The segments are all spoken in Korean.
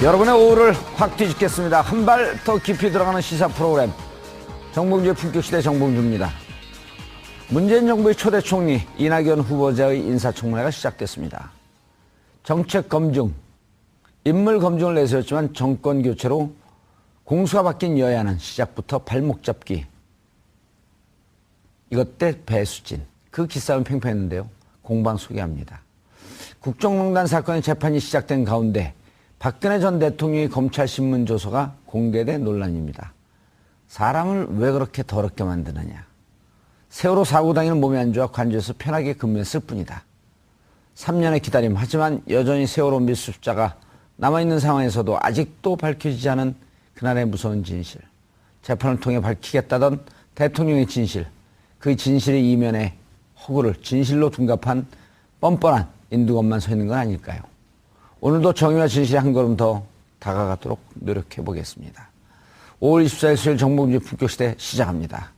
여러분의 오후를 확 뒤집겠습니다. 한 발 더 깊이 들어가는 시사 프로그램 정봉주의 품격시대 정봉주입니다. 문재인 정부의 초대 총리 이낙연 후보자의 인사청문회가 시작됐습니다. 정책 검증, 인물 검증을 내세웠지만 정권 교체로 공수가 바뀐 여야는 시작부터 발목 잡기. 이것 때 배수진. 그 기싸움 팽팽했는데요. 공방 소개합니다. 국정농단 사건의 재판이 시작된 가운데 박근혜 전 대통령의 검찰신문 조서가 공개된 논란입니다. 사람을 왜 그렇게 더럽게 만드느냐. 세월호 사고 당일 몸이 안 좋아 관저에서 편하게 근무했을 뿐이다. 3년의 기다림. 하지만 여전히 세월호 밀수자가 남아있는 상황에서도 아직도 밝혀지지 않은 그날의 무서운 진실. 재판을 통해 밝히겠다던 대통령의 진실. 그 진실의 이면에 허구를 진실로 둔갑한 뻔뻔한 인두건만 서 있는 건 아닐까요? 오늘도 정의와 진실에 한 걸음 더 다가가도록 노력해 보겠습니다. 5월 24일 수요일 정봉주의 품격시대 시작합니다.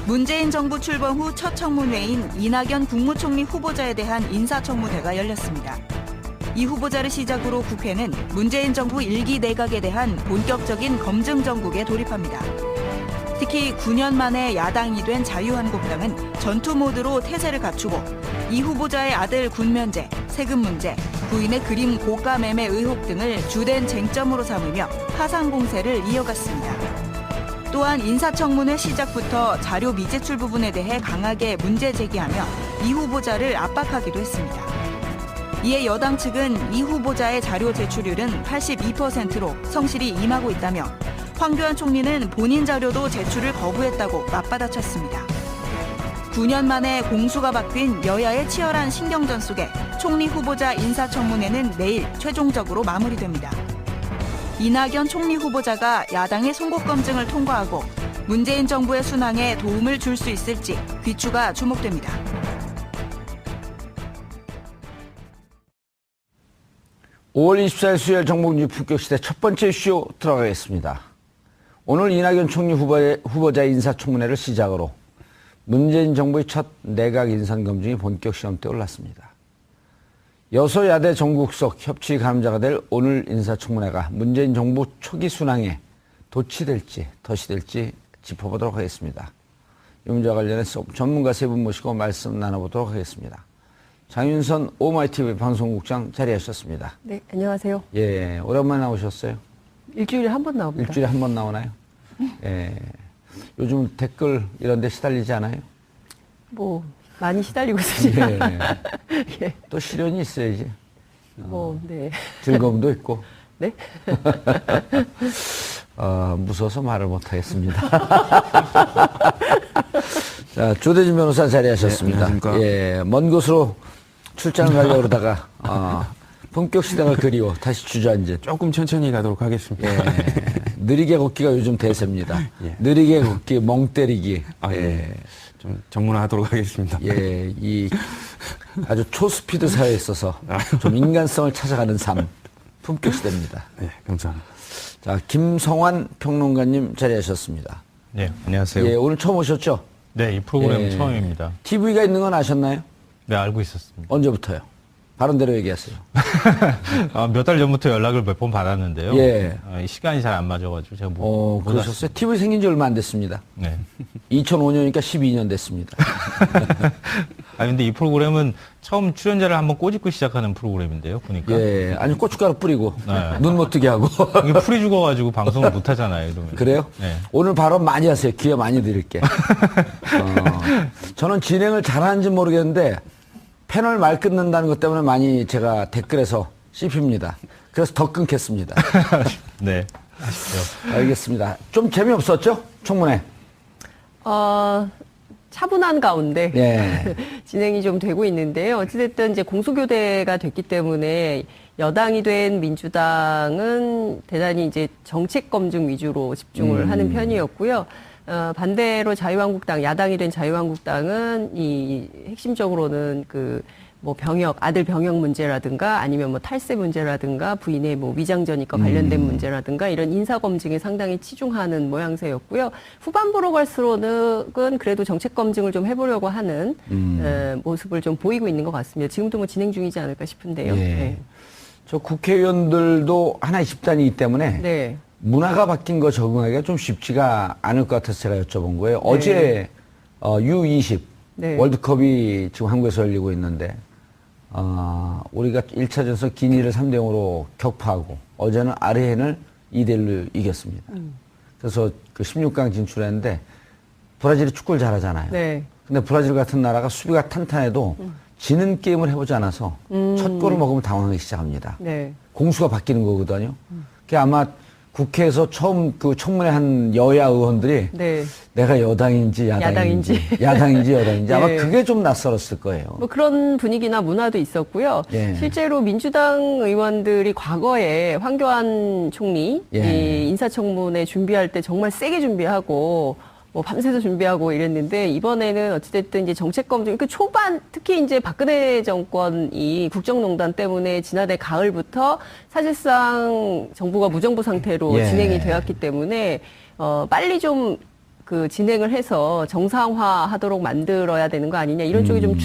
문재인 정부 출범 후 첫 청문회인 이낙연 국무총리 후보자에 대한 인사청문회가 열렸습니다. 이 후보자를 시작으로 국회는 문재인 정부 1기 내각에 대한 본격적인 검증 정국에 돌입합니다. 특히 9년 만에 야당이 된 자유한국당은 전투 모드로 태세를 갖추고 이 후보자의 아들 군면제, 세금 문제, 부인의 그림 고가 매매 의혹 등을 주된 쟁점으로 삼으며 파상 공세를 이어갔습니다. 또한 인사청문회 시작부터 자료 미제출 부분에 대해 강하게 문제 제기하며 이 후보자를 압박하기도 했습니다. 이에 여당 측은 이 후보자의 자료 제출률은 82%로 성실히 임하고 있다며 황교안 총리는 본인 자료도 제출을 거부했다고 맞받아쳤습니다. 9년 만에 공수가 바뀐 여야의 치열한 신경전 속에 총리 후보자 인사청문회는 내일 최종적으로 마무리됩니다. 이낙연 총리 후보자가 야당의 송곳 검증을 통과하고 문재인 정부의 순항에 도움을 줄 수 있을지 귀추가 주목됩니다. (5월 24일) 수요일 정봉주 품격시대 첫 번째 이슈 들어가겠습니다. 오늘 이낙연 총리 후보자의 인사청문회를 시작으로 문재인 정부의 첫 내각 인선 검증이 본격 시험대에 올랐습니다. 여소야대 전국석 협치 가름자가 될 오늘 인사청문회가 문재인 정부 초기 순항에 돛이 될지 덫이 될지 짚어보도록 하겠습니다. 이 문제와 관련해서 전문가 세 분 모시고 말씀 나눠보도록 하겠습니다. 장윤선 오마이TV 방송국장 자리하셨습니다. 네, 안녕하세요. 예, 오랜만에 나오셨어요? 일주일에 한 번 나옵니다. 일주일에 한 번 나오나요? 예. 요즘 댓글 이런 데 시달리지 않아요? 뭐 많이 시달리고 있습니다. 예. 예. 또 시련이 있어야지. 네. 즐거움도 있고. 네? 무서워서 말을 못하겠습니다. 자, 조대진 변호사 자리하셨습니다. 네, 예, 먼 곳으로 출장을 가려고 그러다가, 본격시대가 그리워 다시 주저앉은. 조금 천천히 가도록 하겠습니다. 예, 느리게 걷기가 요즘 대세입니다. 예. 느리게 걷기, 멍 때리기. 예. 좀 전문화하도록 하겠습니다. 예, 이 아주 초스피드 사회에 있어서 좀 인간성을 찾아가는 삶. 품격시대입니다. 네, 감사합니다. 자, 김성환 평론가님 자리하셨습니다. 네, 안녕하세요. 예, 오늘 처음 오셨죠? 네, 이 프로그램 예. 처음입니다. TV가 있는 건 아셨나요? 네, 알고 있었습니다. 언제부터요? 바른대로 얘기하세요. 몇 달 전부터 연락을 몇 번 받았는데요. 예. 이 시간이 잘 안 맞아가지고 제가 못 그러셨어요? TV 생긴 지 얼마 안 됐습니다. 네. 2005년이니까 12년 됐습니다. 근데 이 프로그램은 처음 출연자를 한번 꼬집고 시작하는 프로그램인데요, 보니까. 예, 아니 고춧가루 뿌리고 네. 눈 못 뜨게 하고. 이게 풀이 죽어가지고 방송을 못 하잖아요, 이러면. 그래요? 네. 오늘 발언 많이 하세요. 기회 많이 드릴게. 저는 진행을 잘하는지 모르겠는데 패널 말 끊는다는 것 때문에 많이 제가 댓글에서 씹힙니다. 그래서 더 끊겠습니다. 네. 아쉽죠. 알겠습니다. 좀 재미없었죠? 청문회. 차분한 가운데 예. 진행이 좀 되고 있는데요. 어찌됐든 이제 공수교대가 됐기 때문에 여당이 된 민주당은 대단히 이제 정책 검증 위주로 집중을 하는 편이었고요. 반대로 자유한국당, 야당이 된 자유한국당은 이 핵심적으로는 뭐 아들 병역 문제라든가 아니면 뭐 탈세 문제라든가 부인의 뭐 위장전입과 관련된 문제라든가 이런 인사 검증에 상당히 치중하는 모양새였고요. 후반부로 갈수록은 그래도 정책 검증을 좀 해보려고 하는 모습을 좀 보이고 있는 것 같습니다. 지금도 뭐 진행 중이지 않을까 싶은데요. 예. 네. 저 국회의원들도 하나의 집단이기 때문에 네. 문화가 바뀐 거 적응하기가 좀 쉽지가 않을 것 같아서 제가 여쭤본 거예요. 어제 U20 네. 월드컵이 지금 한국에서 열리고 있는데 우리가 1차전에서 기니를 3대 0으로 격파하고 어제는 아르헨을 2대 1로 이겼습니다. 그래서 그 16강 진출했는데 브라질이 축구를 잘하잖아요. 네. 근데 브라질 같은 나라가 수비가 탄탄해도 지는 게임을 해보지 않아서 첫 골을 먹으면 당황하기 시작합니다. 네. 공수가 바뀌는 거거든요. 그게 아마 국회에서 처음 그 청문회 한 여야 의원들이 네. 내가 여당인지 야당인지 여당인지 아마 네. 그게 좀 낯설었을 거예요. 뭐 그런 분위기나 문화도 있었고요. 예. 실제로 민주당 의원들이 과거에 황교안 총리 예. 이 인사청문회 준비할 때 정말 세게 준비하고 뭐 밤새서 준비하고 이랬는데 이번에는 어찌됐든 이제 정책 검증 그 초반 특히 이제 박근혜 정권이 국정농단 때문에 지난해 가을부터 사실상 정부가 무정부 상태로 예. 진행이 되었기 때문에 빨리 좀 그 진행을 해서 정상화하도록 만들어야 되는 거 아니냐 이런 쪽에 좀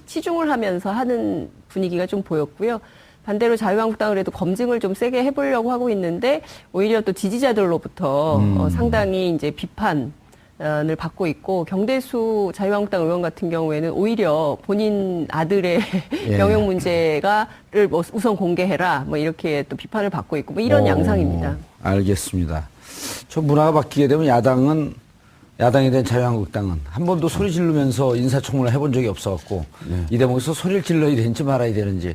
치중을 하면서 하는 분위기가 좀 보였고요. 반대로 자유한국당을 해도 검증을 좀 세게 해보려고 하고 있는데 오히려 또 지지자들로부터 상당히 이제 비판을 받고 있고 경대수 자유한국당 의원 같은 경우에는 오히려 본인 아들의 예. 영역 문제가를 뭐 우선 공개해라 뭐 이렇게 또 비판을 받고 있고 뭐 이런 양상입니다. 알겠습니다. 저 문화가 바뀌게 되면 야당이 된 자유한국당은 한 번도 소리 지르면서 인사청문회 해본 적이 없어갖고 이 대목에서 소리를 질러야 되는지 말아야 되는지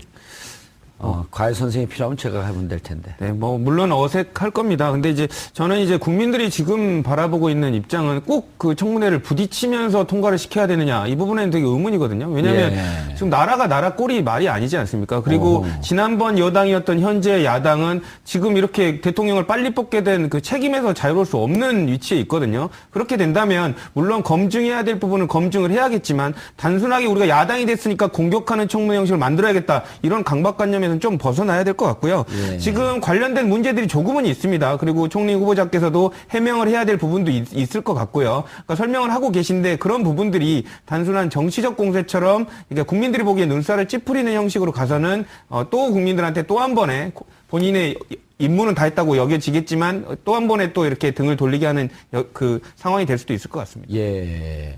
과외 선생님이 필요하면 제가 해보면 될 텐데. 네, 뭐 물론 어색할 겁니다. 근데 이제 저는 이제 국민들이 지금 바라보고 있는 입장은 꼭 그 청문회를 부딪히면서 통과를 시켜야 되느냐 이 부분에는 되게 의문이거든요. 왜냐하면 예. 지금 나라가 나라 꼴이 말이 아니지 않습니까? 그리고 지난번 여당이었던 현재 야당은 지금 이렇게 대통령을 빨리 뽑게 된 그 책임에서 자유로울 수 없는 위치에 있거든요. 그렇게 된다면 물론 검증해야 될 부분은 검증을 해야겠지만 단순하게 우리가 야당이 됐으니까 공격하는 청문회 형식을 만들어야겠다 이런 강박관념에는 좀 벗어나야 될 것 같고요. 예. 지금 관련된 문제들이 조금은 있습니다. 그리고 총리 후보자께서도 해명을 해야 될 부분도 있을 것 같고요. 그러니까 설명을 하고 계신데 그런 부분들이 단순한 정치적 공세처럼 그러니까 국민들이 보기에 눈살을 찌푸리는 형식으로 가서는 또 국민들한테 또 한 번에 본인의 임무는 다 했다고 여겨지겠지만 또 한 번에 또 이렇게 등을 돌리게 하는 그 상황이 될 수도 있을 것 같습니다. 예.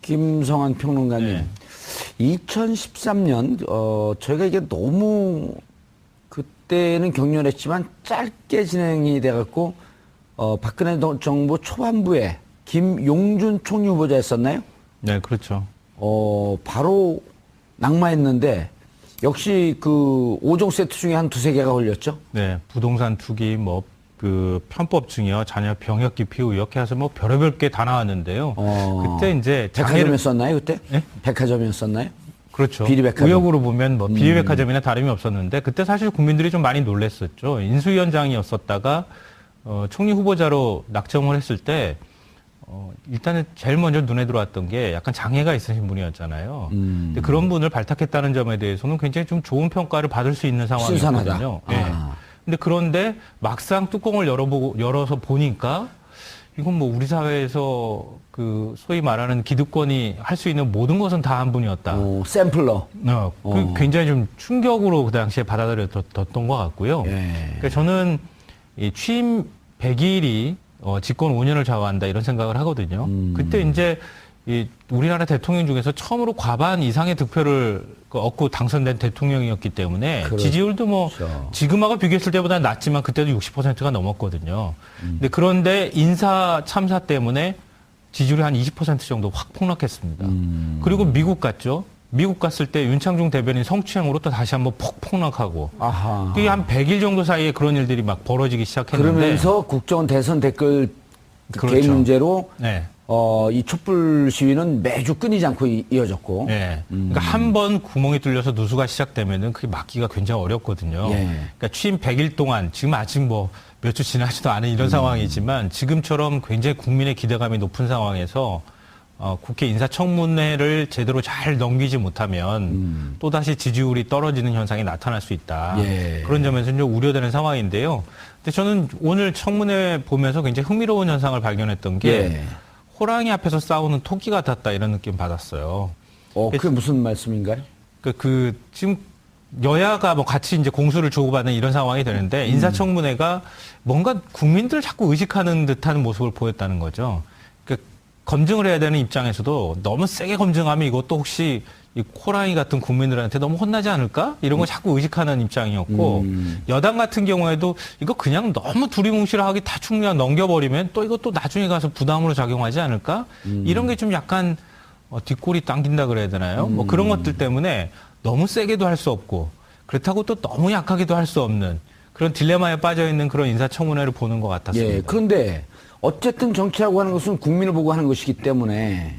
김성환 평론가님. 2013년, 저희가 이게 너무 그때는 격렬했지만 짧게 진행이 돼갖고, 박근혜 정부 초반부에 김용준 총리 후보자였었나요? 네, 그렇죠. 바로 낙마했는데, 역시 그 5종 세트 중에 한 두세 개가 걸렸죠? 네, 부동산 투기, 뭐, 그 편법증이요, 자녀 병역 기피 의혹 해서 뭐 별의별 게 다 나왔는데요. 그때 이제 백화점이었었나요, 그때? 네? 백화점이었었나요? 그렇죠. 비리백화점. 의혹으로 보면 뭐 비리백화점이나 다름이 없었는데 그때 사실 국민들이 좀 많이 놀랐었죠. 인수위원장이었었다가 총리 후보자로 낙점을 했을 때 일단은 제일 먼저 눈에 들어왔던 게 약간 장애가 있으신 분이었잖아요. 근데 그런 분을 발탁했다는 점에 대해서는 굉장히 좀 좋은 평가를 받을 수 있는 신선하다. 상황이었거든요. 네. 근데 그런데 막상 뚜껑을 열어서 보니까 이건 뭐 우리 사회에서 그 소위 말하는 기득권이 할 수 있는 모든 것은 다 한 분이었다. 샘플러. 그 굉장히 좀 충격으로 그 당시에 받아들였던 것 같고요. 예. 그러니까 저는 이 취임 100일이 집권 5년을 좌우한다 이런 생각을 하거든요. 그때 이제 이 우리나라 대통령 중에서 처음으로 과반 이상의 득표를 얻고 당선된 대통령이었기 때문에 그렇죠. 지지율도 뭐 지금하고 비교했을 때보다 낮지만 그때도 60%가 넘었거든요. 그런데 인사 참사 때문에 지지율이 한 20% 정도 확 폭락했습니다. 그리고 미국 갔죠. 미국 갔을 때 윤창중 대변인 성추행으로 또 다시 한번 폭락하고 아하. 그게 한 100일 정도 사이에 그런 일들이 막 벌어지기 시작했는데 그러면서 국정 대선 댓글 그렇죠. 개입 문제로 네. 이 촛불 시위는 매주 끊이지 않고 이어졌고. 네. 그러니까 한 번 구멍이 뚫려서 누수가 시작되면은 그게 막기가 굉장히 어렵거든요. 예. 그러니까 취임 100일 동안 지금 아직 뭐 몇 주 지나지도 않은 이런 상황이지만 지금처럼 굉장히 국민의 기대감이 높은 상황에서 국회 인사청문회를 제대로 잘 넘기지 못하면 또다시 지지율이 떨어지는 현상이 나타날 수 있다. 예. 그런 점에서 좀 우려되는 상황인데요. 근데 저는 오늘 청문회 보면서 굉장히 흥미로운 현상을 발견했던 게 예. 호랑이 앞에서 싸우는 토끼 같았다 이런 느낌 받았어요. 그게 무슨 말씀인가요? 지금 여야가 뭐 같이 이제 공수를 주고받는 이런 상황이 되는데 인사청문회가 뭔가 국민들을 자꾸 의식하는 듯한 모습을 보였다는 거죠. 그러니까 검증을 해야 되는 입장에서도 너무 세게 검증하면 이것도 혹시 이 호랑이 같은 국민들한테 너무 혼나지 않을까? 이런 걸 자꾸 의식하는 입장이었고 여당 같은 경우에도 이거 그냥 너무 두리뭉실하게 대충 그냥 넘겨버리면 또 이것도 나중에 가서 부담으로 작용하지 않을까? 이런 게 좀 약간 뒷골이 당긴다 그래야 되나요? 뭐 그런 것들 때문에 너무 세게도 할 수 없고 그렇다고 또 너무 약하게도 할 수 없는 그런 딜레마에 빠져 있는 그런 인사청문회를 보는 것 같았습니다. 예, 그런데 어쨌든 정치라고 하는 것은 국민을 보고 하는 것이기 때문에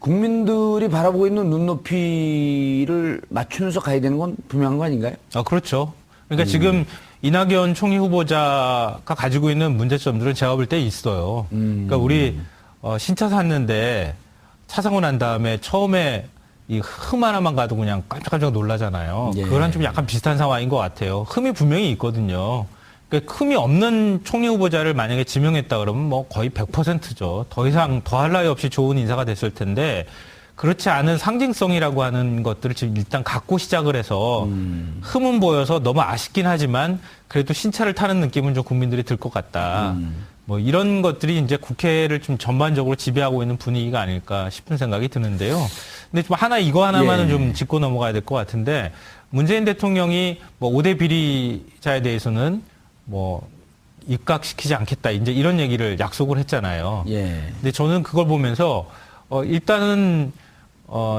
국민들이 바라보고 있는 눈높이를 맞추면서 가야 되는 건 분명한 거 아닌가요? 그렇죠. 그러니까 지금 이낙연 총리 후보자가 가지고 있는 문제점들은 제가 볼 때 있어요. 그러니까 우리 신차 샀는데 차 사고 난 다음에 처음에 이 흠 하나만 가도 그냥 깜짝깜짝 놀라잖아요. 예. 그거랑 좀 약간 비슷한 상황인 것 같아요. 흠이 분명히 있거든요. 그러니까 흠이 없는 총리 후보자를 만약에 지명했다 그러면 뭐 거의 100%죠. 더 이상 더할 나위 없이 좋은 인사가 됐을 텐데 그렇지 않은 상징성이라고 하는 것들을 지금 일단 갖고 시작을 해서 흠은 보여서 너무 아쉽긴 하지만 그래도 신차를 타는 느낌은 좀 국민들이 들 것 같다. 뭐 이런 것들이 이제 국회를 좀 전반적으로 지배하고 있는 분위기가 아닐까 싶은 생각이 드는데요. 근데 좀 이거 하나만은 예. 좀 짚고 넘어가야 될 것 같은데 문재인 대통령이 뭐 5대 비리자에 대해서는 뭐 입각시키지 않겠다 이제 이런 얘기를 약속을 했잖아요. 예. 근데 저는 그걸 보면서 일단은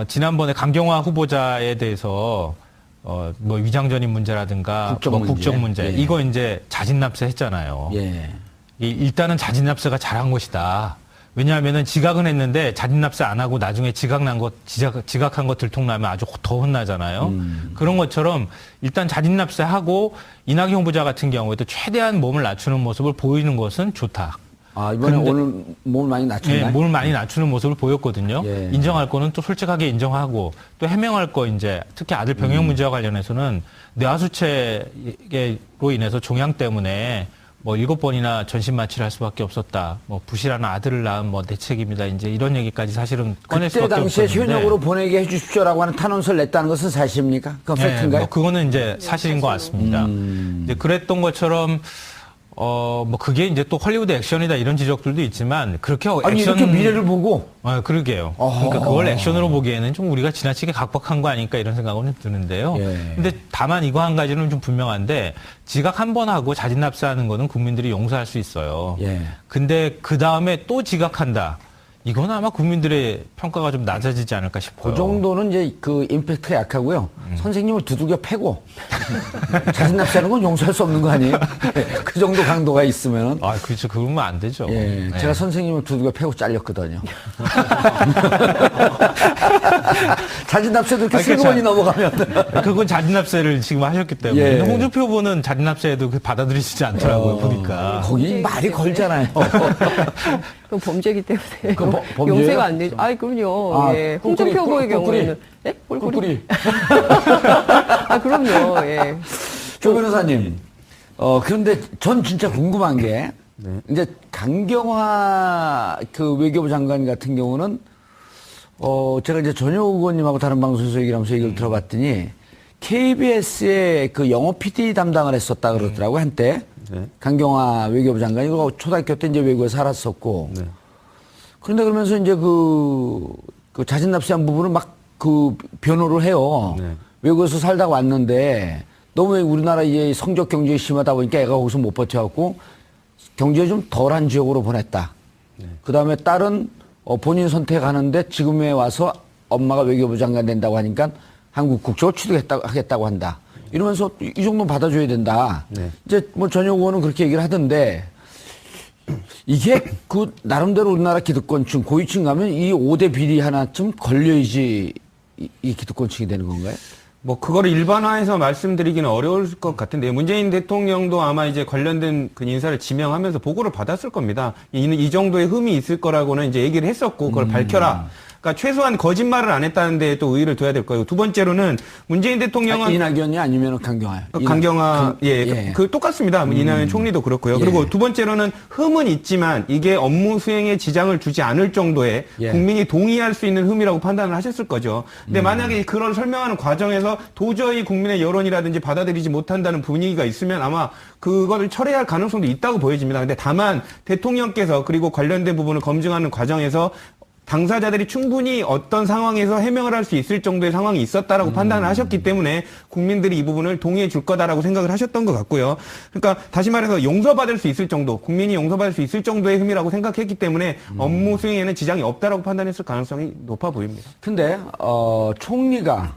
지난번에 강경화 후보자에 대해서 뭐 위장전입 문제라든가 국정 문제 예. 이거 이제 자진납세 했잖아요. 예. 일단은 자진납세가 잘한 것이다. 왜냐하면은 지각은 했는데 자진납세 안 하고 나중에 지각한 거 들통나면 아주 더 혼나잖아요. 그런 것처럼 일단 자진납세하고 이낙연 후보자 같은 경우에도 최대한 몸을 낮추는 모습을 보이는 것은 좋다. 이번에 오늘 몸을 많이 낮췄나요? 네, 몸을 많이 낮추는 모습을 보였거든요. 예. 인정할 거는 또 솔직하게 인정하고 또 해명할 거 이제 특히 아들 병역 문제와 관련해서는 뇌하수체로 인해서 종양 때문에 뭐 7번이나 전신 마취를 할 수밖에 없었다. 뭐 부실한 아들을 낳은 뭐 내 책임이다. 이제 이런 얘기까지 사실은 꺼낼 그때 수밖에 당시에 없었는데. 현역으로 보내게 해주십시오라고 하는 탄원서를 냈다는 것은 사실입니까? 그건 팩트인가요? 뭐 그거는 이제 사실인 것 같습니다. 이제 그랬던 것처럼 뭐 그게 이제 또 헐리우드 액션이다 이런 지적들도 있지만 그렇게 아니 액션 이렇게 미래를 보고 그러게요. 그러니까 그걸 액션으로 보기에는 좀 우리가 지나치게 각박한 거 아닐까 이런 생각은 좀 드는데요. 예. 근데 다만 이거 한 가지는 좀 분명한데 지각 한 번 하고 자진납세하는 거는 국민들이 용서할 수 있어요. 예. 근데 그 다음에 또 지각한다. 이건 아마 국민들의 평가가 좀 낮아지지 않을까 싶어요. 그 정도는 이제 그 임팩트가 약하고요. 선생님을 두들겨 패고 자진납세하는 건 용서할 수 없는 거 아니에요? 그 정도 강도가 있으면. 그렇죠. 그러면 안 되죠. 예, 네. 제가 선생님을 두들겨 패고 잘렸거든요. 자진납세도 이렇게 슬그머니 넘어가면. 그건 자진납세를 지금 하셨기 때문에. 예. 근데 홍준표 후보는 자진납세도 받아들이시지 않더라고요, 보니까. 거기 말이 걸잖아요. 그건 범죄이기 때문에 그건 범죄예요? 용서가 안 되죠. 그럼요. 예. 홍준표 후보의 경우에는 네? 꿀꿀이. 그럼요. 예. 조 변호사님, 그런데 전 진짜 궁금한 게, 이제 강경화 그 외교부 장관 같은 경우는, 제가 이제 전효 의원님하고 다른 방송에서 얘기를 하면서 얘기를 들어봤더니, KBS의 그 영어 PD 담당을 했었다 그러더라고요, 한때. 네. 강경화 외교부 장관이 초등학교 때 이제 외국에 살았었고. 네. 그런데 그러면서 이제 그 자진납세한 부분을 막 그 변호를 해요. 네. 외국에서 살다가 왔는데 너무 우리나라 이제 성적 경쟁이 심하다 보니까 애가 거기서 못 버텨갖고 경제에 좀 덜한 지역으로 보냈다. 네. 그 다음에 딸은 본인 선택하는데 지금에 와서 엄마가 외교부 장관 된다고 하니까 한국 국적을 취득하겠다고 한다. 이러면서 이 정도는 받아줘야 된다. 네. 이제 뭐 전효 의원은 그렇게 얘기를 하던데 이게 그 나름대로 우리나라 기득권층 고위층 가면 이 5대 비리 하나쯤 걸려야지 이 기득권층이 되는 건가요? 뭐 그거를 일반화해서 말씀드리기는 어려울 것 같은데 문재인 대통령도 아마 이제 관련된 그 인사를 지명하면서 보고를 받았을 겁니다. 이 정도의 흠이 있을 거라고는 이제 얘기를 했었고 그걸 밝혀라. 그러니까 최소한 거짓말을 안 했다는 데 또 의의를 둬야 될 거예요. 두 번째로는 문재인 대통령은 이낙연이 아니면 강경화요? 강경화, 그 똑같습니다. 이낙연 총리도 그렇고요. 그리고 두 번째로는 흠은 있지만 이게 업무 수행에 지장을 주지 않을 정도의 국민이 동의할 수 있는 흠이라고 판단을 하셨을 거죠. 근데 만약에 그런 설명하는 과정에서 도저히 국민의 여론이라든지 받아들이지 못한다는 분위기가 있으면 아마 그거를 철회할 가능성도 있다고 보여집니다. 근데 다만 대통령께서 그리고 관련된 부분을 검증하는 과정에서 당사자들이 충분히 어떤 상황에서 해명을 할 수 있을 정도의 상황이 있었다라고 판단을 하셨기 때문에 국민들이 이 부분을 동의해 줄 거다라고 생각을 하셨던 것 같고요. 그러니까 다시 말해서 용서받을 수 있을 정도, 국민이 용서받을 수 있을 정도의 흠이라고 생각했기 때문에 업무 수행에는 지장이 없다라고 판단했을 가능성이 높아 보입니다. 근데 총리가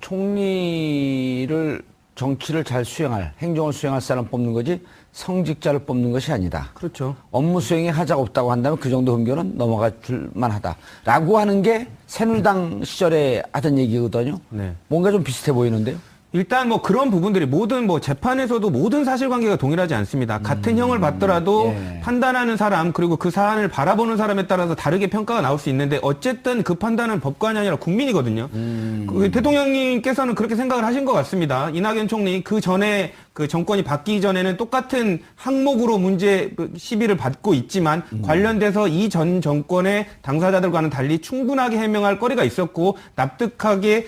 총리를 정치를 잘 수행할, 행정을 수행할 사람 뽑는 거지 성직자를 뽑는 것이 아니다. 그렇죠. 업무 수행에 하자가 없다고 한다면 그 정도 흠결은 넘어가 줄 만하다라고 하는 게 새누리당 시절에 하던 얘기거든요. 네. 뭔가 좀 비슷해 보이는데요. 일단 뭐 그런 부분들이 모든 뭐 재판에서도 모든 사실관계가 동일하지 않습니다. 같은 형을 받더라도 판단하는 사람 그리고 그 사안을 바라보는 사람에 따라서 다르게 평가가 나올 수 있는데 어쨌든 그 판단은 법관이 아니라 국민이거든요. 그 대통령님께서는 그렇게 생각을 하신 것 같습니다. 이낙연 총리 그 전에 그 정권이 바뀌기 전에는 똑같은 항목으로 문제 시비를 받고 있지만 관련돼서 이 전 정권의 당사자들과는 달리 충분하게 해명할 거리가 있었고 납득하게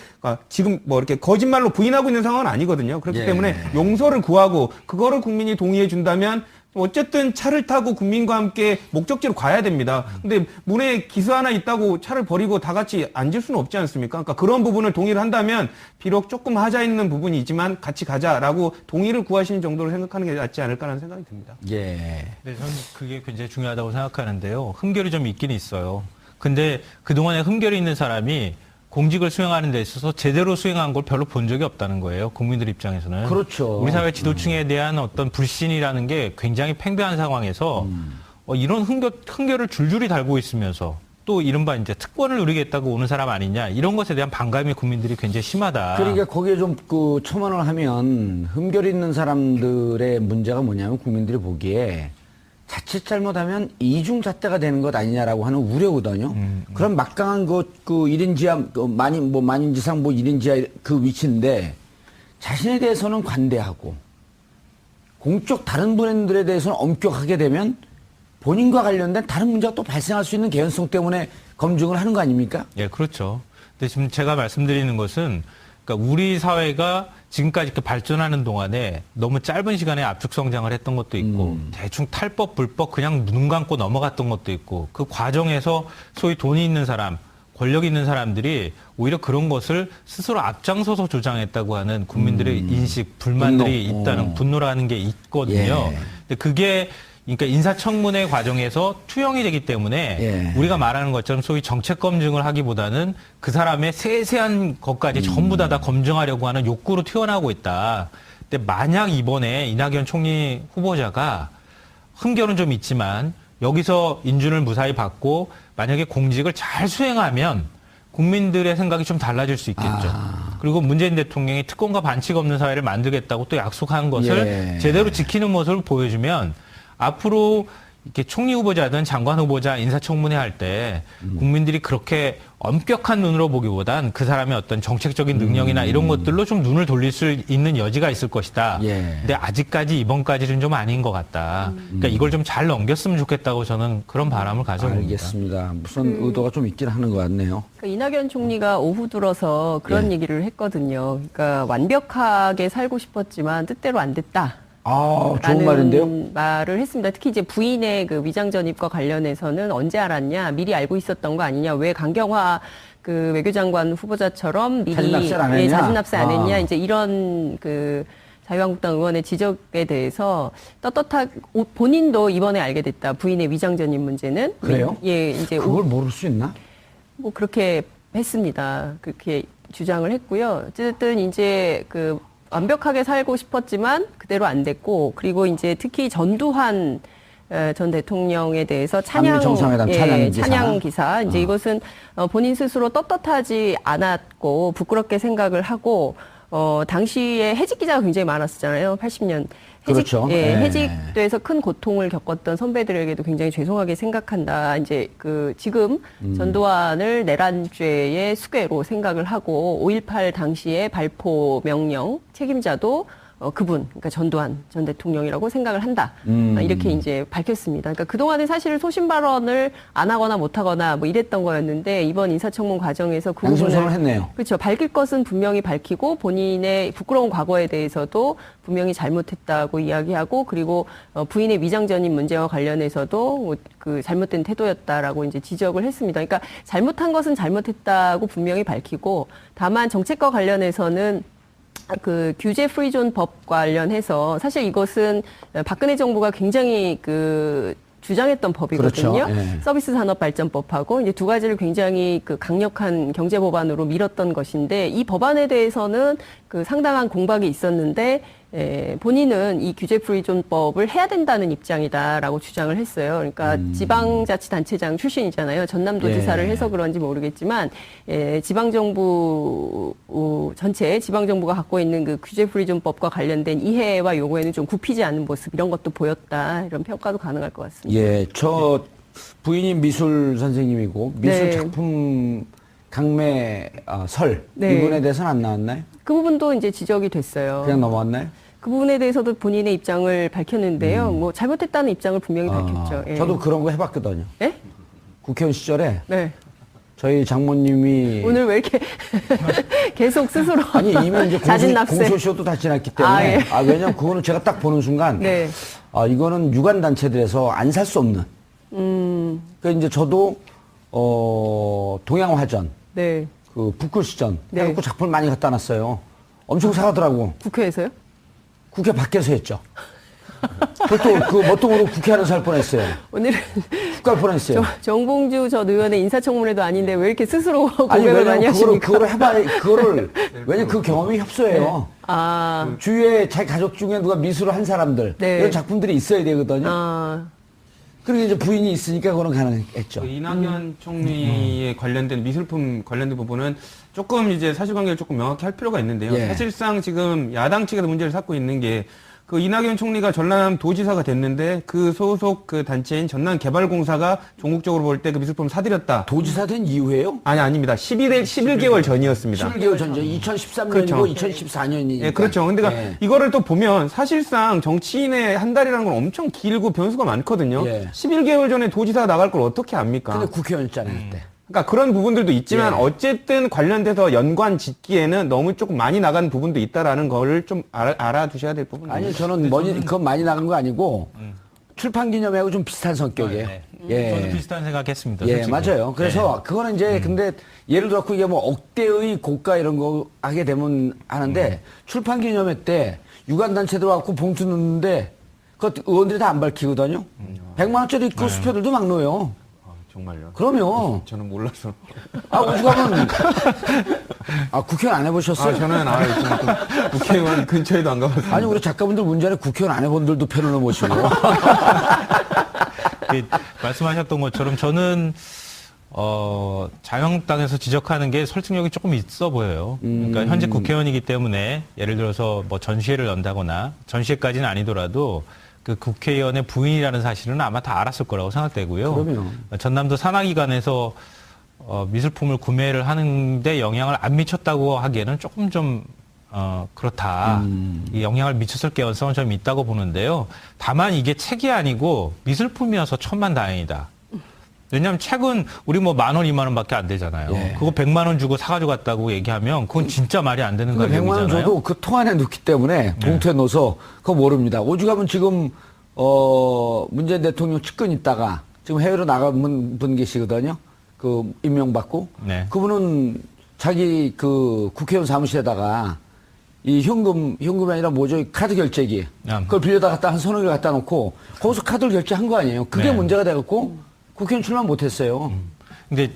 지금 뭐 이렇게 거짓말로 부인하고 있는 상황은 아니거든요. 그렇기 때문에 용서를 구하고 그거를 국민이 동의해 준다면 어쨌든 차를 타고 국민과 함께 목적지로 가야 됩니다. 근데 문에 기수 하나 있다고 차를 버리고 다 같이 앉을 수는 없지 않습니까? 그러니까 그런 부분을 동의를 한다면 비록 조금 하자 있는 부분이지만 같이 가자라고 동의를 구하시는 정도로 생각하는 게 낫지 않을까라는 생각이 듭니다. 예. 네, 저는 그게 굉장히 중요하다고 생각하는데요. 흠결이 좀 있긴 있어요. 근데 그동안에 흠결이 있는 사람이 공직을 수행하는 데 있어서 제대로 수행한 걸 별로 본 적이 없다는 거예요. 국민들 입장에서는. 그렇죠. 우리 사회 지도층에 대한 어떤 불신이라는 게 굉장히 팽배한 상황에서 이런 흠결을 줄줄이 달고 있으면서 또 이른바 이제 특권을 누리겠다고 오는 사람 아니냐 이런 것에 대한 반감이 국민들이 굉장히 심하다. 그러니까 거기에 좀 그 첨언을 하면 흠결 있는 사람들의 문제가 뭐냐면 국민들이 보기에 자칫 잘못하면 이중잣대가 되는 것 아니냐라고 하는 우려거든요. 그럼 막강한 그 1인 지하, 만인지상 1인 지하 그 위치인데 자신에 대해서는 관대하고 공적 다른 분들에 대해서는 엄격하게 되면 본인과 관련된 다른 문제가 또 발생할 수 있는 개연성 때문에 검증을 하는 거 아닙니까? 예, 그렇죠. 근데 지금 제가 말씀드리는 것은 그러니까 우리 사회가 지금까지 이렇게 발전하는 동안에 너무 짧은 시간에 압축 성장을 했던 것도 있고 대충 탈법, 불법 그냥 눈 감고 넘어갔던 것도 있고 그 과정에서 소위 돈이 있는 사람, 권력 있는 사람들이 오히려 그런 것을 스스로 앞장서서 조장했다고 하는 국민들의 인식, 불만들이 있다는 분노라는 게 있거든요. 근데 그게 그러니까 인사청문회 과정에서 투영이 되기 때문에 우리가 말하는 것처럼 소위 정책 검증을 하기보다는 그 사람의 세세한 것까지 전부 다 검증하려고 하는 욕구로 튀어나오고 있다. 근데 만약 이번에 이낙연 총리 후보자가 흠결은 좀 있지만 여기서 인준을 무사히 받고 만약에 공직을 잘 수행하면 국민들의 생각이 좀 달라질 수 있겠죠. 그리고 문재인 대통령이 특권과 반칙 없는 사회를 만들겠다고 또 약속한 것을 제대로 지키는 모습을 보여주면 앞으로 이렇게 총리 후보자든 장관 후보자 인사청문회 할 때 국민들이 그렇게 엄격한 눈으로 보기보단 그 사람의 어떤 정책적인 능력이나 이런 것들로 좀 눈을 돌릴 수 있는 여지가 있을 것이다. 근데 아직까지 이번까지는 좀 아닌 것 같다. 그러니까 이걸 좀 잘 넘겼으면 좋겠다고 저는 그런 바람을 가져봅니다. 알겠습니다. 무슨 의도가 좀 있긴 하는 것 같네요. 그러니까 이낙연 총리가 오후 들어서 그런 얘기를 했거든요. 그러니까 완벽하게 살고 싶었지만 뜻대로 안 됐다. 좋은 말인데요? 말을 했습니다. 특히 이제 부인의 그 위장 전입과 관련해서는 언제 알았냐, 미리 알고 있었던 거 아니냐, 왜 강경화 그 외교장관 후보자처럼 미리 자진납세 안 했냐? 자진납세 안 했냐, 이제 이런 그 자유한국당 의원의 지적에 대해서 떳떳하고 본인도 이번에 알게 됐다. 부인의 위장 전입 문제는. 그래요? 예, 이제 그걸 모를 수 있나? 뭐 그렇게 했습니다. 그렇게 주장을 했고요. 어쨌든 이제 그 완벽하게 살고 싶었지만 그대로 안 됐고, 그리고 이제 특히 전두환 전 대통령에 대해서 찬양 기사 이제 이것은 본인 스스로 떳떳하지 않았고 부끄럽게 생각을 하고 당시에 해직 기자가 굉장히 많았었잖아요. 80년. 그렇죠. 예, 네. 해직돼서 큰 고통을 겪었던 선배들에게도 굉장히 죄송하게 생각한다. 이제 지금 전두환을 내란죄의 수괴로 생각을 하고 5.18 당시에 발포 명령 책임자도 그분, 그러니까 전두환 전 대통령이라고 생각을 한다. 이렇게 이제 밝혔습니다. 그러니까 그동안에 사실 소신 발언을 안 하거나 못 하거나 뭐 이랬던 거였는데 이번 인사청문 과정에서 그 양심선언을 부분을 했네요. 그렇죠. 밝힐 것은 분명히 밝히고 본인의 부끄러운 과거에 대해서도 분명히 잘못했다고 이야기하고 그리고 부인의 위장전입 문제와 관련해서도 그 잘못된 태도였다라고 이제 지적을 했습니다. 그러니까 잘못한 것은 잘못했다고 분명히 밝히고 다만 정책과 관련해서는 그 규제 프리존 법 관련해서 사실 이것은 박근혜 정부가 굉장히 주장했던 법이거든요. 그렇죠. 예. 서비스 산업 발전법하고 이제 두 가지를 굉장히 강력한 경제 법안으로 밀었던 것인데 이 법안에 대해서는 상당한 공박이 있었는데 본인은 이 규제 프리존법을 해야 된다는 입장이다라고 주장을 했어요. 그러니까 지방자치단체장 출신이잖아요. 전남도지사를 예. 해서 그런지 모르겠지만 지방정부 전체 지방정부가 갖고 있는 그 규제 프리존법과 관련된 이해와 요구에는 좀 굽히지 않는 모습 이런 것도 보였다. 이런 평가도 가능할 것 같습니다. 예, 저 부인이 미술 선생님이고 미술 네. 작품 강매 설 네. 이분에 대해서는 안 나왔나요? 그 부분도 이제 지적이 됐어요. 그냥 넘어왔나요? 그 부분에 대해서도 본인의 입장을 밝혔는데요. 뭐 잘못했다는 입장을 분명히 밝혔죠. 예. 저도 그런 거 해봤거든요. 예? 국회의원 시절에 네. 저희 장모님이 오늘 왜 이렇게 계속 스스로 아니 이미 이제 자진납세. 공소시효도 다 지났기 때문에 아, 예. 왜냐면 그거는 제가 딱 보는 순간 네. 이거는 유관 단체들에서 안 살 수 없는. 그러니까 이제 저도 동양화전, 네. 그 북글시전 네. 해갖고 작품을 많이 갖다 놨어요. 엄청 사가더라고. 국회에서요? 국회 밖에서 했죠. 그것도 그 뭣도 국회 안에서 할 뻔했어요. 오늘은 훅 갈 뻔했어요. 정봉주 전 의원의 인사청문회도 아닌데 왜 이렇게 스스로 아니 고백을 많이 왜냐면 하십니까? 그거를 해봐야 그거를 왜냐면 그 경험이 협소해요. 아, 주위에 자기 가족 중에 누가 미술을 한 사람들 네. 이런 작품들이 있어야 되거든요. 아, 그리고 이제 부인이 있으니까 그거는 가능했죠. 그 이낙연 총리에 관련된 미술품 관련된 부분은 조금 이제 사실관계를 조금 명확히 할 필요가 있는데요. 예. 사실상 지금 야당 측에서 문제를 삼고 있는 게 그 이낙연 총리가 전남 도지사가 됐는데 그 소속 그 단체인 전남개발공사가 종국적으로 볼 때 그 미술품을 사들였다. 도지사 된 이후에요? 아닙니다. 11개월 전이었습니다. 11개월 전이죠. 2013년이고 그렇죠. 2014년이니까. 예, 그렇죠. 근데 이거를 또 보면 사실상 정치인의 한 달이라는 건 엄청 길고 변수가 많거든요. 예. 11개월 전에 도지사가 나갈 걸 어떻게 압니까? 근데 국회의원이었잖아요, 그때. 그러니까 그런 부분들도 있지만 예. 어쨌든 관련돼서 연관 짓기에는 너무 조금 많이 나간 부분도 있다라는 거를 좀 알아두셔야 될 부분입니다. 아니, 저는 그건 많이 나간 거 아니고, 출판 기념회하고 좀 비슷한 성격이에요. 예. 저도 비슷한 생각했습니다. 예, 솔직히. 맞아요. 그래서 네. 그거는 이제 근데 예를 들어 이게 뭐 억대의 고가 이런 거 하게 되면 하는데 출판 기념회 때 유관단체들 와갖고 봉투 넣는데 그것 의원들이 다 안 밝히거든요. 100만 원짜리 그 수표들도 막 넣어요. 정말요? 그럼요. 저는 몰라서. 오죽하면 국회의원 안 해보셨어요? 저는 국회의원 근처에도 안 가봤어요. 아니 우리 작가분들 문제는 국회의원 안 해본들도 패널로 모시고. 말씀하셨던 것처럼 저는 자유한국당에서 지적하는 게 설득력이 조금 있어 보여요. 그러니까 현재 국회의원이기 때문에 예를 들어서 뭐 전시회를 연다거나 전시회까지는 아니더라도 그 국회의원의 부인이라는 사실은 아마 다 알았을 거라고 생각되고요. 그럼요. 전남도 산하기관에서 미술품을 구매를 하는데 영향을 안 미쳤다고 하기에는 조금 좀 그렇다. 이 영향을 미쳤을 개연성은 좀 있다고 보는데요. 다만 이게 책이 아니고 미술품이어서 천만다행이다. 왜냐하면 책은 우리 뭐 10,000원, 20,000원밖에 안 되잖아요. 예. 그거 100만 원 주고 사가지고 갔다고 얘기하면 그건 진짜 말이 안 되는 근데 100만 원 가격이잖아요. 줘도 그 통 안에 넣기 때문에 봉투에 넣어서 그거 모릅니다. 오죽하면 지금 문재인 대통령 측근 있다가 지금 해외로 나간 분 계시거든요. 그 임명받고 네. 그분은 자기 그 국회의원 사무실에다가 이 현금이 아니라 뭐죠? 이 카드 결제기. 그걸 빌려다 갖다 한 서너 개 갖다 놓고 거기서 카드를 결제한 거 아니에요. 그게 네. 문제가 돼갖고 국회의원 출마 못했어요. 근데